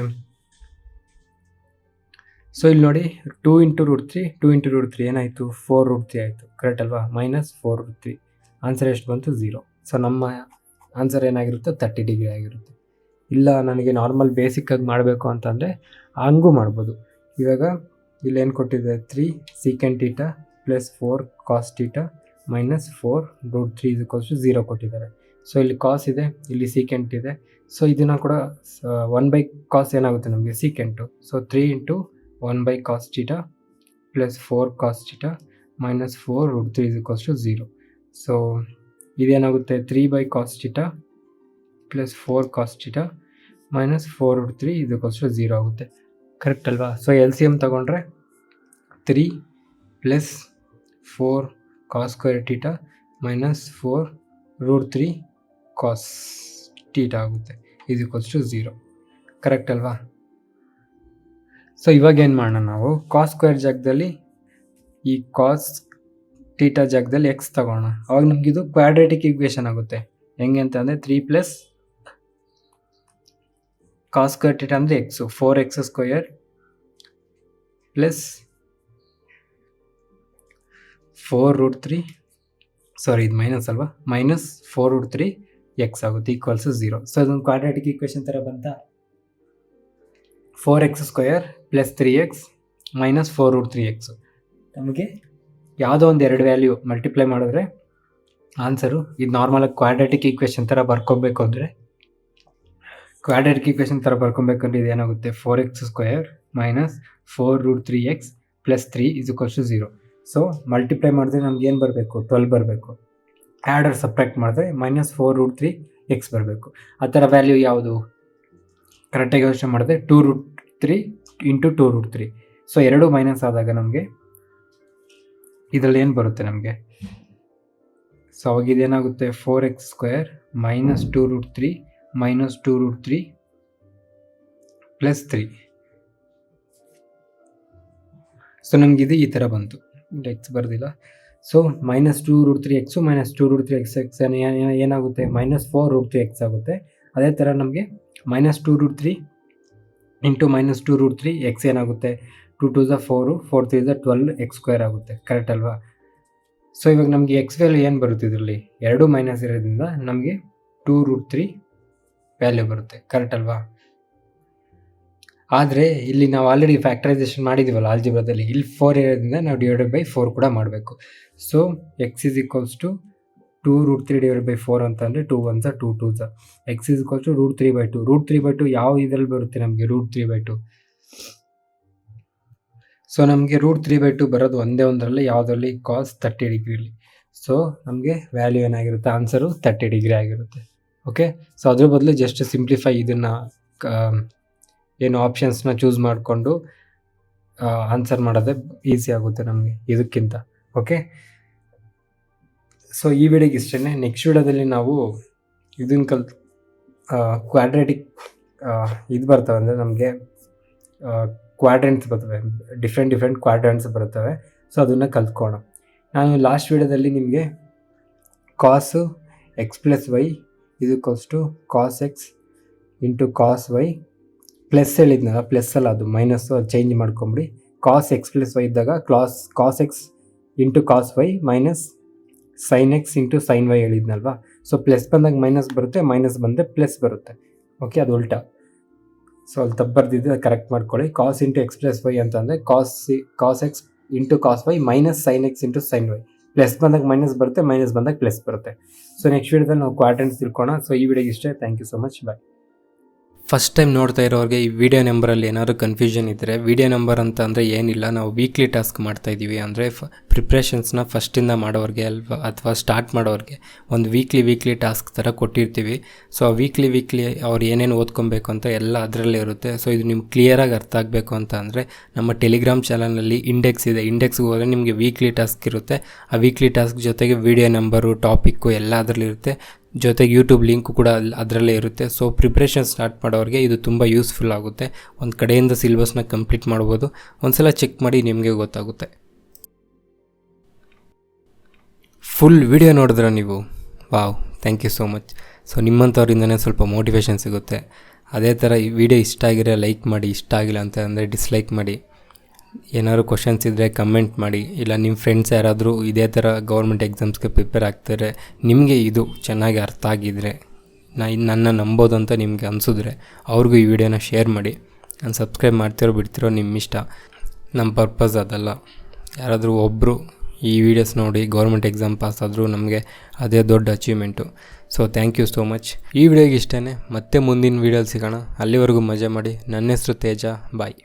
ಇಲ್ಲಿ ನೋಡಿ 2 ಇಂಟು √3 ಏನಾಯಿತು, 4√3 ಆಯಿತು. ಕರೆಕ್ಟ್ ಅಲ್ವಾ? ಮೈನಸ್ 4√3. ಆನ್ಸರ್ ಎಷ್ಟು ಬಂತು? 0. ಸೊ ನಮ್ಮ ಆನ್ಸರ್ ಏನಾಗಿರುತ್ತೆ, 30 ಡಿಗ್ರಿ ಆಗಿರುತ್ತೆ. ಇಲ್ಲ ನನಗೆ ನಾರ್ಮಲ್ ಬೇಸಿಕ್ಕಾಗಿ ಮಾಡಬೇಕು ಅಂತಂದರೆ ಹಂಗೂ ಮಾಡ್ಬೋದು. ಇವಾಗ ಇಲ್ಲಿ ಏನು ಕೊಟ್ಟಿದೆ, 3 secant theta plus 4 cos theta minus 4√3 = 0 ಕೊಟ್ಟಿದ್ದಾರೆ. ಸೊ ಇಲ್ಲಿ ಕಾಸ್ ಇದೆ, ಇಲ್ಲಿ ಸೀಕೆಂಟ್ ಇದೆ. ಸೊ ಇದನ್ನು ಕೂಡ 1/ಕಾಸ್ ಏನಾಗುತ್ತೆ ನಮಗೆ, ಸೀಕೆಂಟು. ಸೊ 3 ಇಂಟು 1/ಕಾಸ್ theta plus 4 cos theta minus 4√3 = 0. So ಇದೇನಾಗುತ್ತೆ, 3/ಕಾಸ್ theta plus 4 cos theta minus 4√3 = 0 ಆಗುತ್ತೆ. ಕರೆಕ್ಟ್ ಅಲ್ವಾ? ಸೊ LCM ತಗೊಂಡ್ರೆ 3 plus 4 cos square theta minus 4√3 cos theta ಆಗುತ್ತೆ, = 0. ಕರೆಕ್ಟ್ ಅಲ್ವಾ? ಸೊ ಇವಾಗ ಏನು ಮಾಡೋಣ, ನಾವು ಕಾಸ್ ಸ್ಕ್ವೇರ್ ಜಾಗದಲ್ಲಿ ಈ ಕಾಸ್ ಥೀಟಾ ಜಾಗದಲ್ಲಿ ಎಕ್ಸ್ ತಗೋಣ. ಅವಾಗ ನಮಗಿದು ಕ್ವಾಡ್ರೇಟಿಕ್ ಈಕ್ವೇಷನ್ ಆಗುತ್ತೆ. ಹೆಂಗೆ ಅಂತಂದರೆ 3 ಪ್ಲಸ್ ಕಾಸ್ ಸ್ಕ್ವೇರ್ ಥೀಟಾ ಅಂದರೆ ಎಕ್ಸು, 4x² ಪ್ಲಸ್ 4√3, ಸಾರಿ ಇದು ಮೈನಸ್ ಅಲ್ವಾ, ಮೈನಸ್ 4√3 ಎಕ್ಸ್ ಆಗುತ್ತೆ, = 0. ಸೊ ಅದೊಂದು ಕ್ವಾಡ್ರೇಟಿಕ್ ಈಕ್ವೇಷನ್ ಥರ ಬಂತ. 4x² plus 3x minus 4√3x. ನಮಗೆ ಯಾವುದೋ ಒಂದು 2 ವ್ಯಾಲ್ಯೂ ಮಲ್ಟಿಪ್ಲೈ ಮಾಡಿದ್ರೆ ಆನ್ಸರು ಇದು ನಾರ್ಮಲಾಗಿ ಕ್ವಾಡ್ರೇಟಿಕ್ ಈಕ್ವೇಷನ್ ಥರ ಬರ್ಕೊಬೇಕು ಅಂದರೆ ಇದು ಏನಾಗುತ್ತೆ, 4x² minus 4√3x plus 3 = 0. So multiply ಮಾಡಿದ್ರೆ ನಮ್ಗೆ ಏನು ಬರಬೇಕು, 12 ಬರಬೇಕು. ಆ್ಯಡರ್ ಸಬ್ಟ್ರಾಕ್ಟ್ ಮಾಡಿದ್ರೆ ಮೈನಸ್ 4√3x ಬರಬೇಕು. ಆ ಥರ ವ್ಯಾಲ್ಯೂ ಯಾವುದು ಕರೆಕ್ಟಾಗಿ ಯೋಚನೆ ಮಾಡಿದ್ರೆ 2√3 ಇಂಟು 2√3. ಸೊ ಎರಡು ಮೈನಸ್ ಆದಾಗ ನಮಗೆ ಇದರಲ್ಲಿ ಏನು ಬರುತ್ತೆ ನಮಗೆ, ಸೊ ಅವಾಗ ಇದೇನಾಗುತ್ತೆ, 4x² minus 2√3 minus 2√3 plus 3. So ನಮಗಿದು ಈ ಥರ ಬಂತು, ಎಕ್ಸ್ ಬರ್ದಿಲ್ಲ. So minus 2√3x minus 2√3x ಏನಾಗುತ್ತೆ, ಮೈನಸ್ 4√3x ಆಗುತ್ತೆ. ಅದೇ ಥರ ನಮಗೆ ಮೈನಸ್ 2√3 ಇಂಟು ಮೈನಸ್ 2√3x ಏನಾಗುತ್ತೆ, 2 2s 4, 4 3s 12 x² ಆಗುತ್ತೆ. ಕರೆಕ್ಟ್ ಅಲ್ವಾ? ಸೊ ಇವಾಗ ನಮಗೆ ಎಕ್ಸ್ ವ್ಯಾಲ್ಯೂ ಏನು ಬರುತ್ತೆ, ಇದರಲ್ಲಿ ಎರಡು ಮೈನಸ್ ಇರೋದ್ರಿಂದ ನಮಗೆ 2√3 ವ್ಯಾಲ್ಯೂ ಬರುತ್ತೆ. ಕರೆಕ್ಟ್ ಅಲ್ವಾ? ಆದರೆ ಇಲ್ಲಿ ನಾವು ಆಲ್ರೆಡಿ ಫ್ಯಾಕ್ಟರೈಸೇಷನ್ ಮಾಡಿದ್ದೀವಲ್ಲ ಆಲ್ಜಿಬ್ರಾದಲ್ಲಿ, ಇಲ್ಲಿ 4 ಇರೋದ್ರಿಂದ ನಾವು /4 ಕೂಡ ಮಾಡಬೇಕು. ಸೊ x = 2√3/4 ಅಂತಂದರೆ 2 1s 2 2s. x = √3/2. √3/2 ಯಾವ ಇದರಲ್ಲಿ ಬರುತ್ತೆ ನಮಗೆ, √3/2. ಸೊ ನಮಗೆ √3/2 ಬರೋದು ಒಂದೇ ಒಂದರಲ್ಲಿ, ಯಾವುದರಲ್ಲಿ, ಕಾಸ್ 30 ಡಿಗ್ರಿಲಿ. ಸೊ ನಮಗೆ ವ್ಯಾಲ್ಯೂ ಏನಾಗಿರುತ್ತೆ, ಆನ್ಸರು 30 ಡಿಗ್ರಿ ಆಗಿರುತ್ತೆ. ಓಕೆ, ಸೊ ಅದ್ರ ಬದಲು ಜಸ್ಟ್ ಸಿಂಪ್ಲಿಫೈ ಇದನ್ನು ಏನು ಆಪ್ಷನ್ಸ್ನ ಚೂಸ್ ಮಾಡಿಕೊಂಡು ಆನ್ಸರ್ ಮಾಡೋದೇ ಈಸಿ ಆಗುತ್ತೆ ನಮಗೆ ಇದಕ್ಕಿಂತ. ಓಕೆ, ಸೊ ಈ ವಿಡಿಯೋಗೆ ಇಷ್ಟೇ. ನೆಕ್ಸ್ಟ್ ವಿಡಿಯೋದಲ್ಲಿ ನಾವು ಇದನ್ನು ಕ್ವಾಡ್ರೇಟಿಕ್ ಇದು ಬರ್ತವೆ ಅಂದರೆ ನಮಗೆ ಕ್ವಾಡ್ರೆಂಟ್ಸ್ ಬರ್ತವೆ, ಡಿಫ್ರೆಂಟ್ ಕ್ವಾಡ್ರೆಂಟ್ಸ್ ಬರ್ತವೆ. ಸೊ ಅದನ್ನು ಕಲ್ತ್ಕೋಣ. ನಾನು ಲಾಸ್ಟ್ ವಿಡಿಯೋದಲ್ಲಿ ನಿಮಗೆ cos x plus y = cos x into cos y plus ಹೇಳಿದ್ನಲ್ಲ, ಪ್ಲಸ್ ಅಲ್ಲ ಅದು ಮೈನಸ್ಸು, ಅದು ಚೇಂಜ್ ಮಾಡ್ಕೊಂಬಿಡಿ. ಕಾಸ್ x ಪ್ಲಸ್ ವೈ ಇದ್ದಾಗ cos x into cos y minus sine x into sine y ಹೇಳಿದ್ನಲ್ವಾ. ಸೊ ಪ್ಲಸ್ ಬಂದಾಗ ಮೈನಸ್ ಬರುತ್ತೆ, ಮೈನಸ್ ಬಂದರೆ ಪ್ಲಸ್ ಬರುತ್ತೆ. ಓಕೆ, ಅದು ಉಲ್ಟಾ. ಸೊ ಅಲ್ಲಿ ತಪ್ಪು ಬರ್ದಿದ್ದೆ, ಅದು ಕರೆಕ್ಟ್ ಮಾಡ್ಕೊಳ್ಳಿ. Cos into x plus y ಅಂತಂದರೆ cos x into cos y minus sine x into sine y. Plus ಬಂದಾಗ ಮೈನಸ್ ಬರುತ್ತೆ, ಮೈನಸ್ ಬಂದಾಗ ಪ್ಲಸ್ ಬರುತ್ತೆ. ಸೊ ನೆಕ್ಸ್ಟ್ ವಿಡಿಯೋದಲ್ಲಿ ನಾವು ಕ್ವಾಡ್ರೆಂಟ್ಸ್ ತಿಳ್ಕೋಣ. ಸೊ ಈ ವಿಡಿಯೋಗೆ ಇಷ್ಟೇ. Thank you so much. Bye. First time ನೋಡ್ತಾ ಇರೋರಿಗೆ ಈ ವಿಡಿಯೋ ನಂಬರಲ್ಲಿ ಏನಾದರೂ ಕನ್ಫ್ಯೂಷನ್ ಇದ್ದರೆ, ವಿಡಿಯೋ ನಂಬರ್ ಅಂತ ಅಂದರೆ ಏನಿಲ್ಲ, ನಾವು ವೀಕ್ಲಿ ಟಾಸ್ಕ್ ಮಾಡ್ತಾಯಿದ್ದೀವಿ. ಅಂದರೆ ಪ್ರಿಪ್ರೇಷನ್ಸ್ನ ಫಸ್ಟಿಂದ ಮಾಡೋರಿಗೆ ಅಥವಾ ಸ್ಟಾರ್ಟ್ ಮಾಡೋರಿಗೆ ಒಂದು ವೀಕ್ಲಿ ಟಾಸ್ಕ್ ಥರ ಕೊಟ್ಟಿರ್ತೀವಿ. ಸೊ ಆ ವೀಕ್ಲಿ ಅವ್ರು ಏನೇನು ಓದ್ಕೊಬೇಕು ಅಂತ ಎಲ್ಲ ಅದರಲ್ಲೇ ಇರುತ್ತೆ. ಸೊ ಇದು ನಿಮ್ಗೆ ಕ್ಲಿಯರಾಗಿ ಅರ್ಥ ಆಗಬೇಕು ಅಂತ ಅಂದರೆ ನಮ್ಮ ಟೆಲಿಗ್ರಾಮ್ ಚಾನಲ್ನಲ್ಲಿ ಇಂಡೆಕ್ಸ್ ಇದೆ. ಇಂಡೆಕ್ಸ್ಗೆ ಹೋದರೆ ನಿಮಗೆ ವೀಕ್ಲಿ ಟಾಸ್ಕ್ ಇರುತ್ತೆ. ಆ ವೀಕ್ಲಿ ಟಾಸ್ಕ್ ಜೊತೆಗೆ ವಿಡಿಯೋ ನಂಬರು, ಟಾಪಿಕ್ಕು ಎಲ್ಲ ಅದರಲ್ಲಿರುತ್ತೆ. ಜೊತೆಗೆ ಯೂಟ್ಯೂಬ್ ಲಿಂಕು ಕೂಡ ಅದರಲ್ಲೇ ಇರುತ್ತೆ. ಸೊ ಪ್ರಿಪ್ರೇಷನ್ ಸ್ಟಾರ್ಟ್ ಮಾಡೋರಿಗೆ ಇದು ತುಂಬ ಯೂಸ್ಫುಲ್ ಆಗುತ್ತೆ. ಒಂದು ಕಡೆಯಿಂದ ಸಿಲೆಬಸ್ನ ಕಂಪ್ಲೀಟ್ ಮಾಡ್ಬೋದು. ಒಂದ್ಸಲ ಚೆಕ್ ಮಾಡಿ ನಿಮಗೆ ಗೊತ್ತಾಗುತ್ತೆ. ಫುಲ್ ವಿಡಿಯೋ ನೋಡಿದ್ರೆ ನೀವು, wow, thank you so much. So ನಿಮ್ಮಂಥವ್ರಿಂದನೇ ಸ್ವಲ್ಪ ಮೋಟಿವೇಶನ್ ಸಿಗುತ್ತೆ. ಅದೇ ಥರ ಈ ವಿಡಿಯೋ ಇಷ್ಟ ಆಗಿರೋ ಲೈಕ್ ಮಾಡಿ, ಇಷ್ಟ ಆಗಿಲ್ಲ ಅಂತ ಅಂದರೆ ಡಿಸ್ಲೈಕ್ ಮಾಡಿ. ಏನಾದ್ರು ಕ್ವಶನ್ಸ್ ಇದ್ದರೆ ಕಮೆಂಟ್ ಮಾಡಿ. ಇಲ್ಲ ನಿಮ್ಮ ಫ್ರೆಂಡ್ಸ್ ಯಾರಾದರೂ ಇದೇ ಥರ ಗೌರ್ಮೆಂಟ್ ಎಕ್ಸಾಮ್ಸ್ಗೆ ಪ್ರಿಪೇರ್ ಆಗ್ತಾರೆ, ನಿಮಗೆ ಇದು ಚೆನ್ನಾಗಿ ಅರ್ಥ ಆಗಿದ್ದರೆ, ನನ್ನ ನಂಬೋದು ಅಂತ ನಿಮಗೆ ಅನಿಸಿದ್ರೆ ಅವ್ರಿಗೂ ಈ ವಿಡಿಯೋನ ಶೇರ್ ಮಾಡಿ. ನಾನು ಸಬ್ಸ್ಕ್ರೈಬ್ ಮಾಡ್ತಿರೋ ಬಿಡ್ತಿರೋ ನಿಮ್ಮ ಇಷ್ಟ. ನಮ್ಮ ಪರ್ಪಸ್ ಅದಲ್ಲ. ಯಾರಾದರೂ ಒಬ್ಬರು ಈ ವಿಡಿಯೋಸ್ ನೋಡಿ ಗೌರ್ಮೆಂಟ್ ಎಕ್ಸಾಮ್ ಪಾಸ್ ಆದರೂ ನಮಗೆ ಅದೇ ದೊಡ್ಡ achievement. So thank you so much. ಈ ವಿಡಿಯೋಗೆ ಇಷ್ಟೇ. ಮತ್ತೆ ಮುಂದಿನ ವೀಡಿಯೋಲಿ ಸಿಗೋಣ. ಅಲ್ಲಿವರೆಗೂ ಮಜಾ ಮಾಡಿ. ನನ್ನ ಹೆಸರು ತೇಜ. ಬಾಯ್.